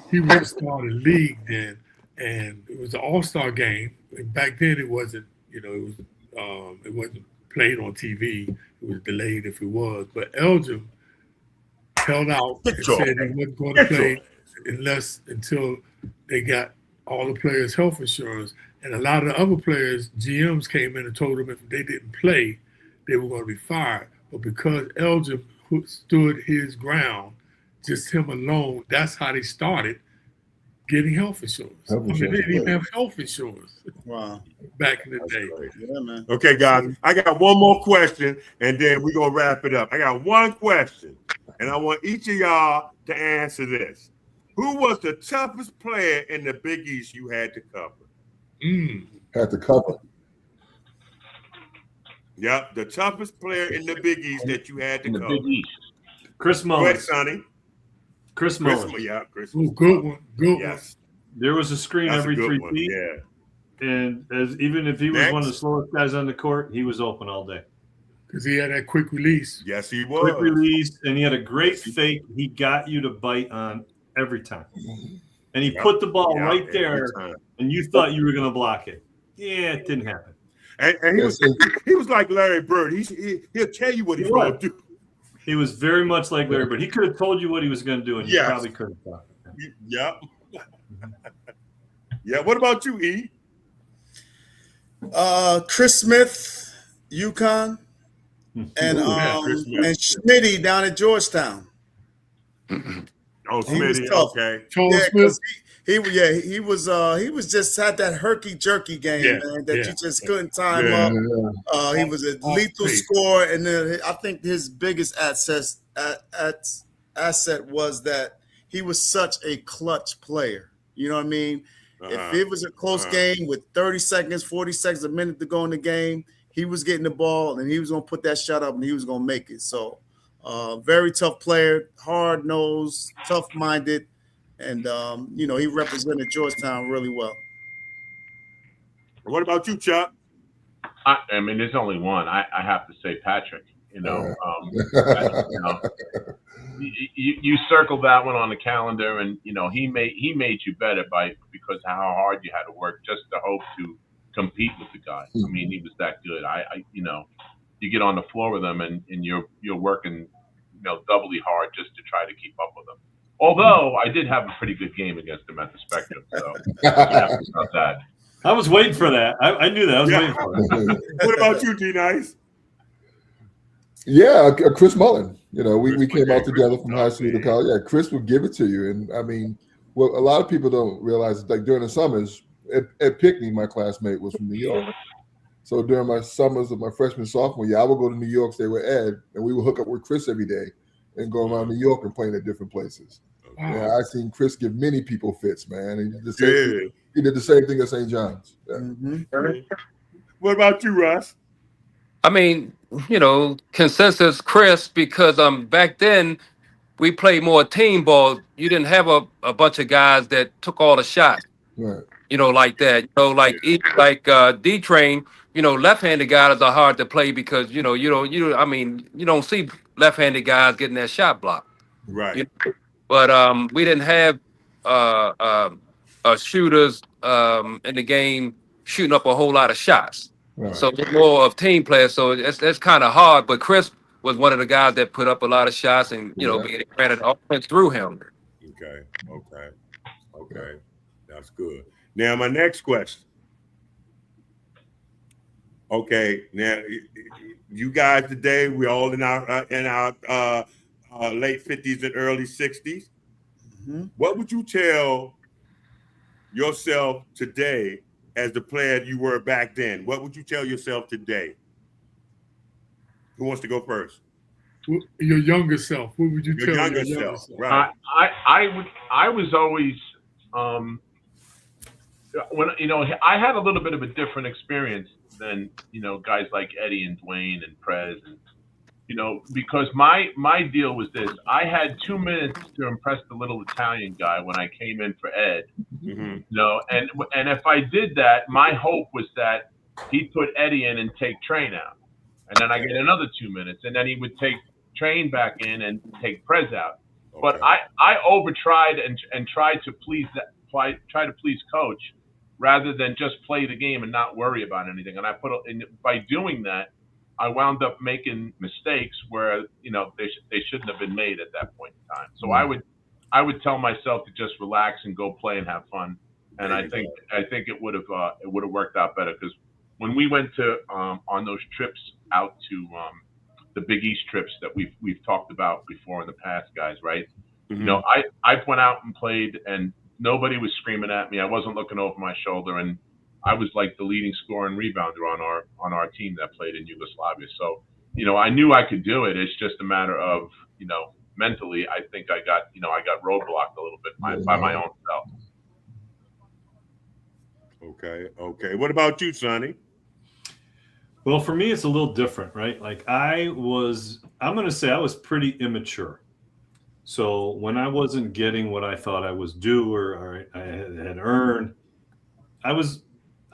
S3: he was a star in the league then, and it was an all-star game. And back then, it wasn't, it wasn't played on TV. It was delayed if it was. But Elgin held out and said he wasn't going to play until they got all the players' health insurance. And a lot of the other players, GMs came in and told them if they didn't play, they were going to be fired. But because Elgin stood his ground, just him alone, that's how they started getting health insurance. They didn't even have health insurance back in the day.
S8: Yeah, man.
S2: Okay, guys, I got one more question, and then we're going to wrap it up. I got one question, and I want each of y'all to answer this. Who was the toughest player in the Big East you had to cover?
S5: Had to cover.
S2: Yep, the toughest player in the Big East that you had to cover.
S6: The Big East.
S7: Chris Mullins.
S2: Go ahead, Sonny.
S7: Chris Mullins.
S2: Chris.
S3: Ooh, good one.
S2: Yes.
S7: There was a screen every 3 feet.
S2: Yeah.
S7: And even if he was one of the slowest guys on the court, he was open all day.
S3: Because he had that quick release.
S2: Yes, he was.
S7: Quick release, and he had a great fake. He got you to bite on every time. And he put the ball right there, and you thought you were going to block it. Yeah, it didn't happen.
S2: And he was like Larry Bird. He'll tell you what he's going to do.
S7: He was very much like Larry Bird. He could have told you what he was going to do, and you probably couldn't have thought it.
S2: Yep. Yeah. What about you, E?
S8: Chris Smith, UConn, and Schmitty down at Georgetown.
S2: Oh, Smitty, okay.
S8: He was just had that herky jerky game, man, that you just couldn't time up. He was a lethal scorer, and then I think his biggest asset was that he was such a clutch player. You know what I mean? If it was a close game with 30 seconds, 40 seconds, a minute to go in the game, he was getting the ball and he was going to put that shot up and he was going to make it. So very tough player, hard-nosed, tough-minded, and, he represented Georgetown really well.
S2: What about you, Chuck?
S6: I mean, there's only one. I have to say Patrick. You circled that one on the calendar, and he made you better because of how hard you had to work just to hope to compete with the guy. I mean, he was that good. You get on the floor with him, and you're working doubly hard just to try to keep up with him. Although I did have a pretty good game against him at the Spectrum, so I'm happy about that.
S7: I was waiting for that. I knew that. I was waiting for it.
S2: What about you, D-Nice?
S5: Yeah, Chris Mullen. You know, we
S2: Chris
S5: came
S2: Mullen,
S5: out together
S2: Chris
S5: from high school to
S2: Mullen.
S5: college. Yeah, Chris would give it to you. And I mean, what a lot of people don't realize is like during the summers at Pickney, my classmate was from New York. So during my summers of my freshman, sophomore year, I would go to New York, stay with Ed, and we would hook up with Chris every day and go around New York and playing at different places. Yeah, I've seen Chris give many people fits, man. And he did the same thing at St. John's. Yeah.
S2: Mm-hmm. What about you, Russ?
S4: I mean, you know, consensus, Chris, because back then we played more team ball. You didn't have a bunch of guys that took all the shots.
S5: Right.
S4: You know, like that. You know, like D-Train. You know, left-handed guys are hard to play because you don't see left-handed guys getting that shot blocked.
S2: Right.
S4: You know? But we didn't have shooters in the game shooting up a whole lot of shots.
S5: Right.
S4: So it's more of team players. So that's kind of hard. But Chris was one of the guys that put up a lot of shots, and we ran it offense through him.
S2: Okay, that's good. Now my next question. Okay, now you guys today, we're all in our late 50s and early 60s. Mm-hmm. What would you tell yourself today as the player you were back then? What would you tell yourself today? Who wants to go first?
S3: Your younger self. What would you tell your younger self?
S2: Right.
S6: I was always when I had a little bit of a different experience than guys like Eddie and Dwayne and Prez, and because my deal was this: I had 2 minutes to impress the little Italian guy when I came in for Ed.
S2: Mm-hmm.
S6: And if I did that, my hope was that he'd put Eddie in and take Train out, and then I get another 2 minutes, and then he would take Train back in and take Prez out. Okay. But I overtried and tried to please coach rather than just play the game and not worry about anything. And by doing that, I wound up making mistakes where they shouldn't have been made at that point in time. So I would tell myself to just relax and go play and have fun. And I think it would have worked out better, because when we went to on those trips out to the Big East trips that we've talked about before in the past, guys, right? Mm-hmm. I went out and played, and nobody was screaming at me. I wasn't looking over my shoulder, and I was like the leading scorer and rebounder on our team that played in Yugoslavia. So, I knew I could do it. It's just a matter of, mentally, I think I got roadblocked a little bit by my own self.
S2: Okay. What about you, Sonny?
S7: Well, for me, it's a little different, right? Like I'm going to say I was pretty immature. So when I wasn't getting what I thought I was due or I had earned, I was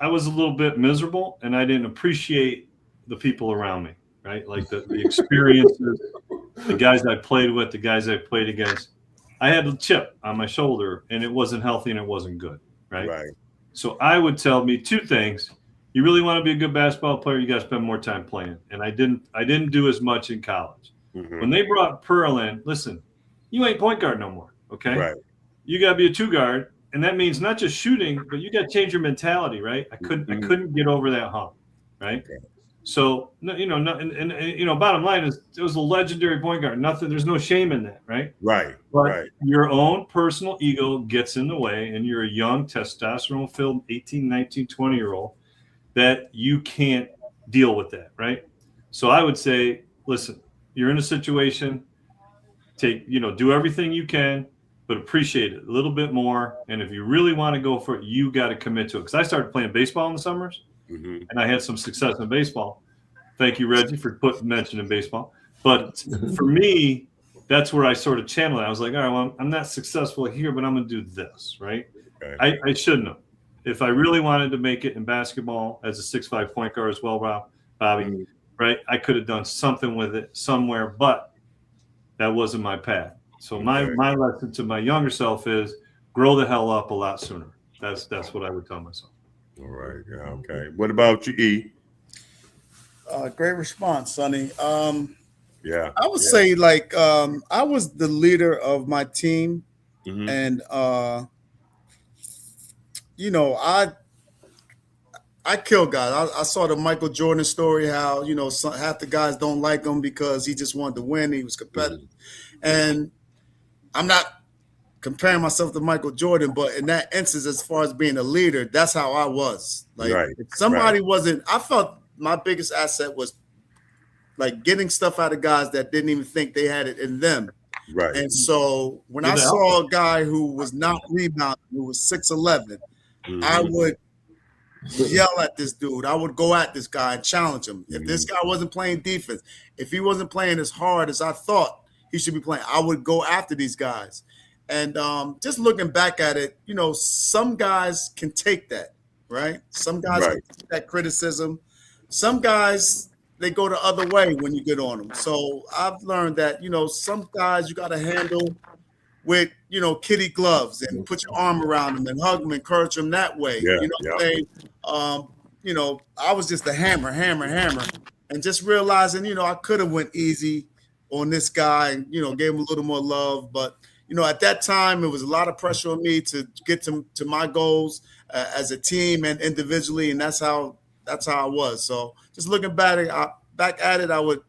S7: a little bit miserable, and I didn't appreciate the people around me, right? Like the experiences, the guys I played with, the guys I played against. I had a chip on my shoulder, and it wasn't healthy and it wasn't good, right?
S2: Right.
S7: So I would tell me two things. You really want to be a good basketball player, you got to spend more time playing. And I didn't do as much in college. Mm-hmm. When they brought Pearl in, listen, you ain't point guard no more, okay?
S2: Right.
S7: You got to be a two guard, and that means not just shooting, but you got to change your mentality, right? I couldn't get over that hump, right? Okay. So bottom line is it was a legendary point guard. There's no shame in that, right?
S2: Right.
S7: But
S2: right.
S7: Your own personal ego gets in the way, and you're a young testosterone-filled 18, 19, 20-year-old that you can't deal with that, right? So I would say, listen, you're in a situation. Do everything you can, but appreciate it a little bit more. And if you really want to go for it, you got to commit to it. Because I started playing baseball in the summers, and I had some success in baseball. Thank you, Reggie, for mentioning baseball. But for me, that's where I sort of channeled it. I was like, all right, well, I'm not successful here, but I'm going to do this, right? Okay. I shouldn't have. If I really wanted to make it in basketball as a 6'5" point guard as well, Bobby, right? I could have done something with it somewhere, but that wasn't my path. So my lesson to my younger self is grow the hell up a lot sooner. That's what I would tell myself.
S2: All right. Yeah. Okay. What about you, E?
S8: Great response, Sonny.
S2: Yeah.
S8: I would say I was the leader of my team
S2: Mm-hmm.
S8: And I kill guys. I saw the Michael Jordan story, how half the guys don't like him because he just wanted to win. He was competitive, and I'm not comparing myself to Michael Jordan, but in that instance, as far as being a leader, that's how I was. Like if somebody wasn't, I felt my biggest asset was like getting stuff out of guys that didn't even think they had it in them.
S2: Right.
S8: And so when I saw a guy who was not rebounding, who was 6'11", I would yell at this dude. I would go at this guy and challenge him. If this guy wasn't playing defense, if he wasn't playing as hard as I thought he should be playing, I would go after these guys. And just looking back at it, some guys can take that, right? Some guys can take that criticism. Some guys, they go the other way when you get on them. So I've learned that, some guys you got to handle with, kitty gloves and put your arm around them and hug them, encourage them that way. I was just a hammer. And just realizing, I could have went easy on this guy and, gave him a little more love. But, at that time, it was a lot of pressure on me to get to my goals as a team and individually. And that's how I was. So just looking back at it, I would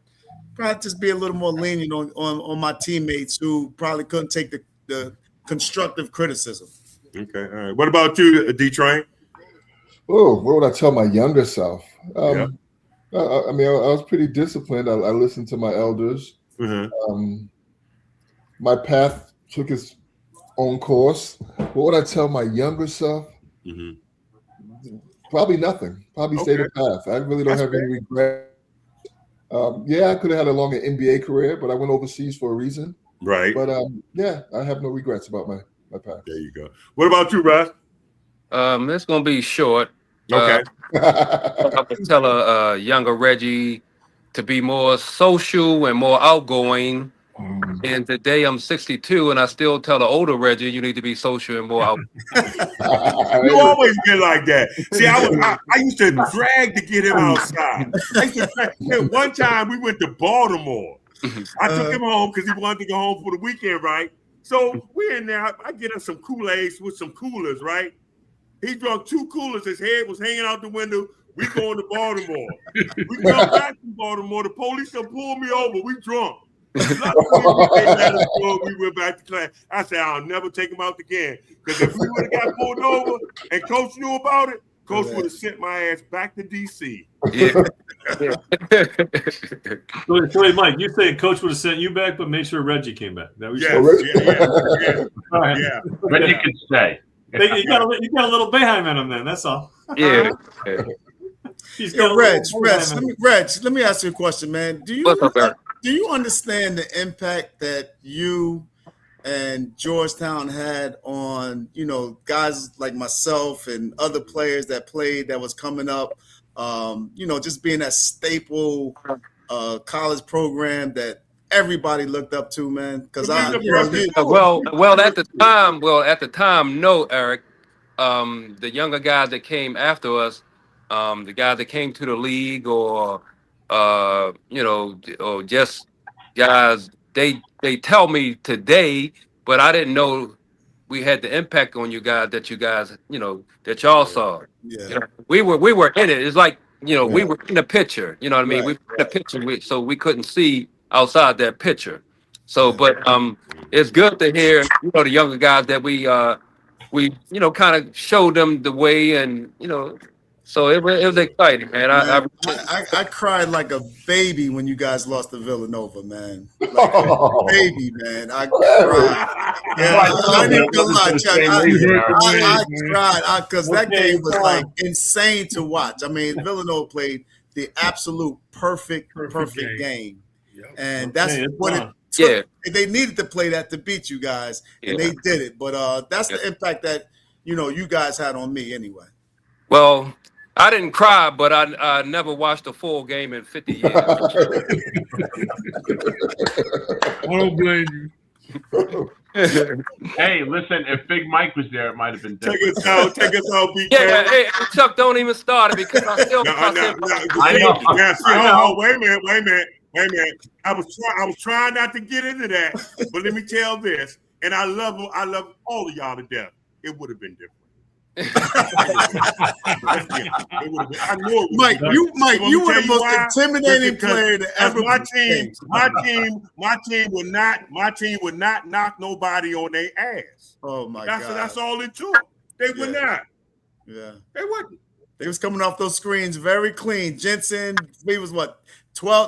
S8: probably just be a little more lenient on my teammates who probably couldn't take the constructive criticism.
S2: Okay. All right. What about you, D-Train?
S5: Oh, what would I tell my younger self? I was pretty disciplined. I listened to my elders. My path took its own course. What would I tell my younger self? Probably nothing. Probably stay the path. I really don't have any regret. I could have had a longer NBA career, but I went overseas for a reason.
S2: Right.
S5: But I have no regrets about my path.
S2: There you go. What about you, Russ?
S4: It's gonna be short.
S2: Okay.
S4: I would tell a younger Reggie to be more social and more outgoing. And today I'm 62, and I still tell the older Reggie, you need to be social and more outgoing.
S2: You always been like that. See, I used to drag to get him outside. One time we went to Baltimore. I took him home because he wanted to go home for the weekend, right? So we're in there. I get him some Kool-Aids with some coolers, right? He drunk 2 coolers. His head was hanging out the window. We going to Baltimore. We come back from Baltimore. The police done pulled me over. We drunk. We went back to class. I said, I'll never take him out again. Because if we would have got pulled over and Coach knew about it, Coach would have sent my ass back to D.C.
S7: So, Mike, you say Coach would have sent you back, but make sure Reggie came back. That was
S6: Yeah. Reggie could stay.
S7: You got a little Boeheim in him then. That's all.
S4: Yeah.
S8: Reg, let me ask you a question, man. Do you understand the impact that you and Georgetown had on, guys like myself and other players that played that was coming up, just being that staple college program that everybody looked up to, man? Because at the time, no, Eric. The younger guys that came after us, the guys that came to the league or just guys, they tell me today, but I didn't know we had the impact on you guys that that y'all saw. Yeah. We were in it. It's like, we were in the picture, you know what I mean? We were in the picture, so we couldn't see outside that picture. So, but it's good to hear, the younger guys that we kind of showed them the way, and so it was exciting, man. I cried like a baby when you guys lost to Villanova, man. Like a baby, man. I cried. Yeah, I didn't gonna lie, Chuck. I cried because that game was like insane to watch. I mean, Villanova played the absolute perfect game. And that's what it took. Yeah. They needed to play that to beat you guys, and they did it. But that's the impact that you guys had on me anyway. Well, I didn't cry, but I never watched a full game in 50 years.
S3: I don't blame you.
S6: Hey, listen, if Big Mike was there, it might have been different.
S2: Take us out, BK.
S4: Yeah, hey, Chuck, don't even start it because I still.
S2: I know. Wait a minute. I was trying not to get into that, but let me tell this. and I love all of y'all to death, it would have been different. I know
S8: Mike, you were the most intimidating player to ever.
S2: My team would not knock nobody on their ass.
S8: Oh my God.
S2: That's all it took. They would not.
S8: Yeah.
S2: They wouldn't.
S8: They was coming off those screens very clean. Jensen, he was what, 20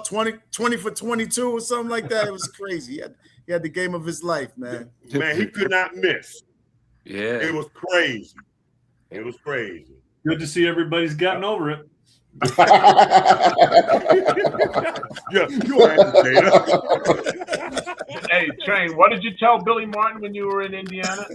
S8: for 22 or something like that. It was crazy. He had the game of his life, man.
S2: Man, he could not miss.
S4: Yeah.
S2: It was crazy. It was crazy.
S7: Good to see everybody's gotten over it.
S2: Yeah, you agitator.
S6: Hey, Train, what did you tell Billy Martin when you were in Indiana?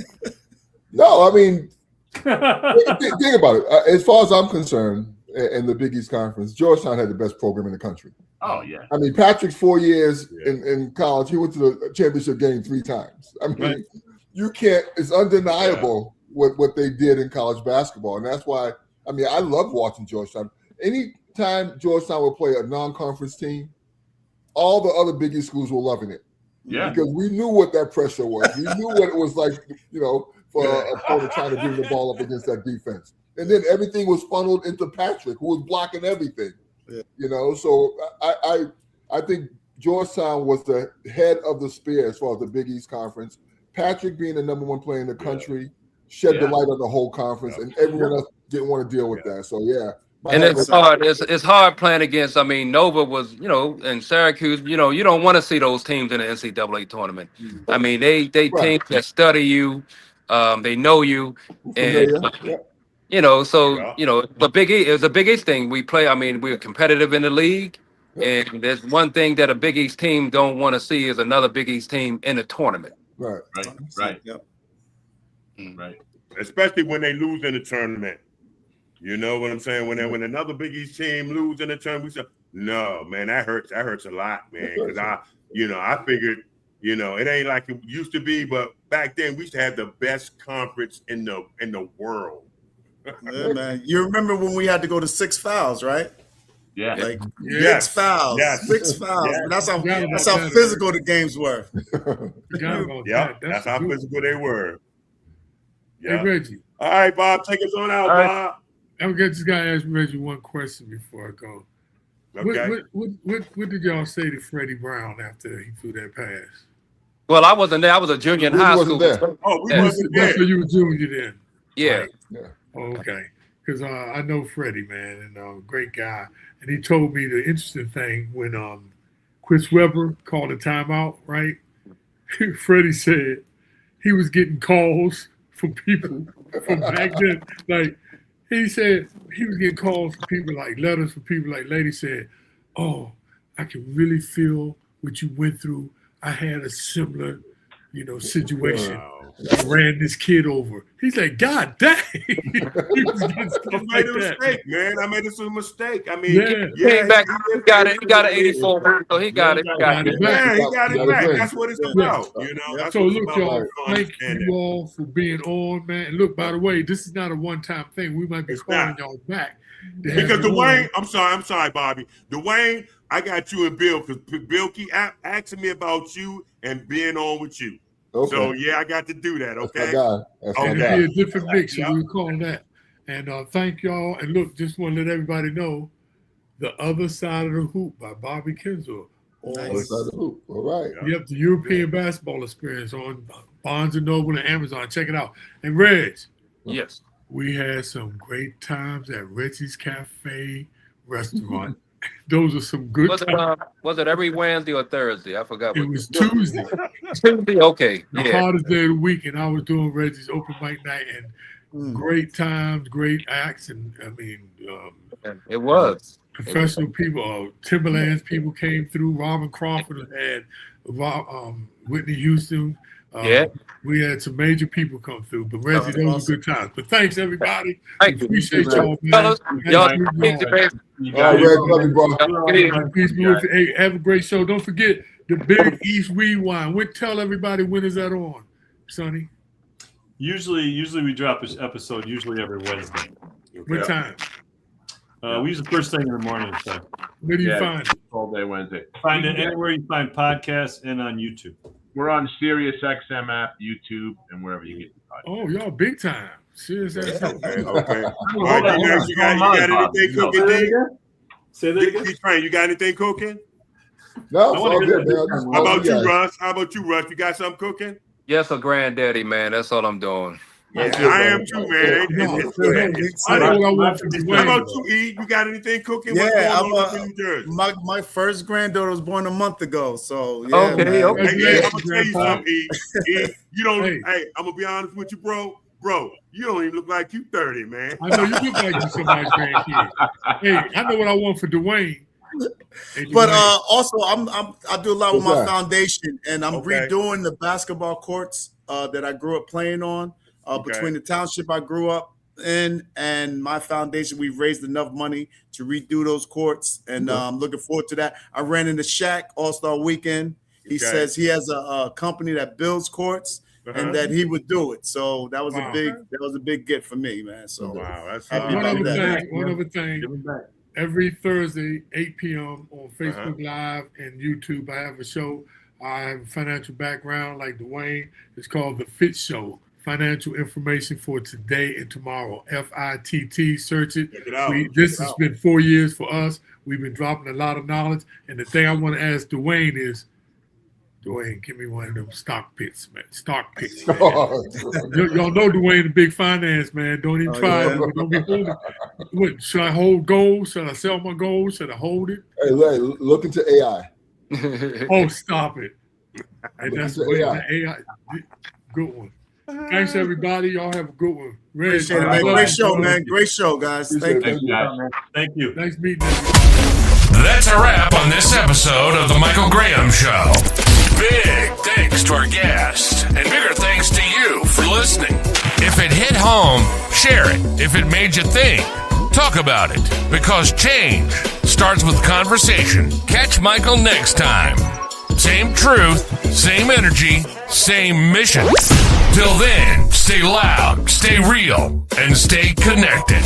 S5: No, I mean, think about it. As far as I'm concerned, in the Big East Conference, Georgetown had the best program in the country.
S6: Oh, yeah.
S5: I mean, Patrick's 4 years in college, he went to the championship game 3 times. I mean, you can't, it's undeniable what they did in college basketball. And that's why, I mean, I love watching Georgetown. Anytime Georgetown would play a non-conference team, all the other Big East schools were loving it.
S6: Yeah.
S5: Because we knew what that pressure was. We knew what it was like, for a opponent trying to bring the ball up against that defense. And then everything was funneled into Patrick, who was blocking everything. Yeah. So I think Georgetown was the head of the spear as far as the Big East Conference. Patrick being the number 1 player in the country shed the light on the whole conference, and everyone else didn't want to deal with that. So
S4: and it's hard. It's hard playing against. I mean, Nova was, and Syracuse. You don't want to see those teams in the NCAA tournament. I mean, they teams that study you, they know you, and the Big East is a Big East thing. We play. I mean, we're competitive in the league, and there's one thing that a Big East team don't want to see is another Big East team in the tournament.
S5: Right.
S8: Yep.
S6: Right.
S2: Especially when they lose in the tournament. You know what I'm saying? When another Big East team lose in the tournament, we say, no, man, that hurts. That hurts a lot, man. Because I figured, it ain't like it used to be, but back then we used to have the best conference in the world.
S8: Yeah, man. You remember when we had to go to 6 fouls, right?
S6: Yeah.
S8: 6 fouls.
S2: Yes.
S8: 6 fouls.
S2: Yes.
S8: That's how physical the games were.
S2: That's how physical they were.
S3: Hey, Reggie.
S2: All right, Bob, take us on out, Bob.
S3: I'm going to ask Reggie one question before I go.
S2: Okay.
S3: What did y'all say to Freddie Brown after he threw that pass?
S4: Well, I wasn't there. I was a junior in high school.
S2: Oh, we wasn't there.
S3: So you were junior then?
S4: Yeah.
S3: Right. Oh, okay. Because I know Freddie, man, and great guy. And he told me the interesting thing when Chris Webber called a timeout, right? Freddie said he was getting calls from people from back then. Like, he said he was getting calls from people, like letters from people, like lady said, oh, I can really feel what you went through. I had a similar, situation.
S2: Wow.
S3: I ran this kid over. He's like, God dang. He
S2: made a mistake, man. I made a mistake. I mean,
S4: he got it. He got an 84. So he got it.
S2: He got it back. That's what it's about. That's
S3: so look, y'all, thank you all for being on, man. And look, by the way, this is not a one-time thing. We might be calling y'all back.
S2: Because Dwayne, I'm sorry, Bobby. Dwayne, I got you and Bill, because Bill keep asking me about you and being on with you. Okay. So I got to do that. Okay.
S5: That's my guy.
S3: It'll be a different mix. So we'll call that. And thank y'all. And look, just want to let everybody know, The Other Side of the Hoop by Bobby Kinsler.
S5: Other Side of the Hoop. All right.
S3: Yep, the European basketball experience on Barnes & Noble and Amazon. Check it out. And Reg.
S4: Yes.
S3: We had some great times at Reggie's Cafe restaurant. Those are some good times.
S4: Was it every Wednesday or Thursday? I forgot.
S3: It was Tuesday.
S4: Tuesday, okay.
S3: The hardest day of the week, and I was doing Reggie's open mic night, and great times, great acts, and I mean,
S4: it was
S3: professional people. Timberlands people came through. Robin Crawford had Whitney Houston. We had some major people come through, but Reggie, those were good times. But thanks, everybody.
S4: Thank you.
S3: Appreciate y'all, man.
S4: Y'all,
S3: hey, have a great show. Don't forget the Big East Rewind. Tell everybody, when is that on, Sonny?
S7: Usually we drop this episode every Wednesday.
S3: What time?
S7: We use the first thing in the morning. So
S3: where do you find it?
S6: All day Wednesday.
S7: Find it anywhere you find podcasts and on YouTube.
S6: We're on Sirius XM app, YouTube, and wherever you get the podcast.
S3: Oh, y'all big time. Serious XM.
S2: Okay. All right, you got anything cooking, D?
S7: Say that again.
S2: D-Train, you got anything cooking?
S5: No, it's all good, man.
S2: How about you, Russ? You got something cooking?
S4: Yes, a granddaddy, man. That's all I'm doing.
S2: Yeah, I am too, man.
S3: I know what I want for Dwayne.
S2: How about you, E? You got anything cooking?
S8: Yeah,
S2: What's going on in New Jersey?
S8: my first granddaughter was born a month ago, so yeah.
S4: Okay,
S8: man.
S4: okay.
S2: Hey, I'm gonna tell you something, E. You don't. Hey, I'm gonna be honest with you, bro. Bro, you don't even look like you 30, man.
S3: I know you look like you somebody's grandkid. Hey, I know what I want for Dwayne. Hey,
S8: But
S3: Dwayne.
S8: also, I do a lot with my foundation, and I'm redoing the basketball courts that I grew up playing on. Between the township I grew up in and my foundation, we've raised enough money to redo those courts, and I'm looking forward to that. I ran into Shaq All-Star Weekend. He says he has a company that builds courts, and that he would do it. So that was a big get for me, man. So
S2: that's
S3: one other thing. Every Thursday, 8 p.m. on Facebook Live and YouTube, I have a show. I have a financial background like Dwayne. It's called The Fit Show. Financial information for today and tomorrow. FITT. Search it.
S2: Check it out.
S3: This has been 4 years for us. We've been dropping a lot of knowledge. And the thing I want to ask Dwayne is, Dwayne, give me one of them stock picks, man. Stock picks, man. Y'all know Dwayne, the big finance man. Don't even try it. Don't be holding. What, should I hold gold? Should I sell my gold? Should I hold it?
S5: Hey, look into AI.
S3: Oh, stop it. Hey, that's AI. Good one. Thanks, everybody. Y'all have a good one.
S8: Appreciate it, man. Great show, man. Great show, guys. Thank you.
S6: guys.
S7: Thank you.
S3: Nice meeting you.
S1: That's a wrap on this episode of The Michael Graham Show. Big thanks to our guests, and bigger thanks to you for listening. If it hit home, share it. If it made you think, talk about it. Because change starts with conversation. Catch Michael next time. Same truth, same energy, same mission. Till then, stay loud, stay real, and stay connected.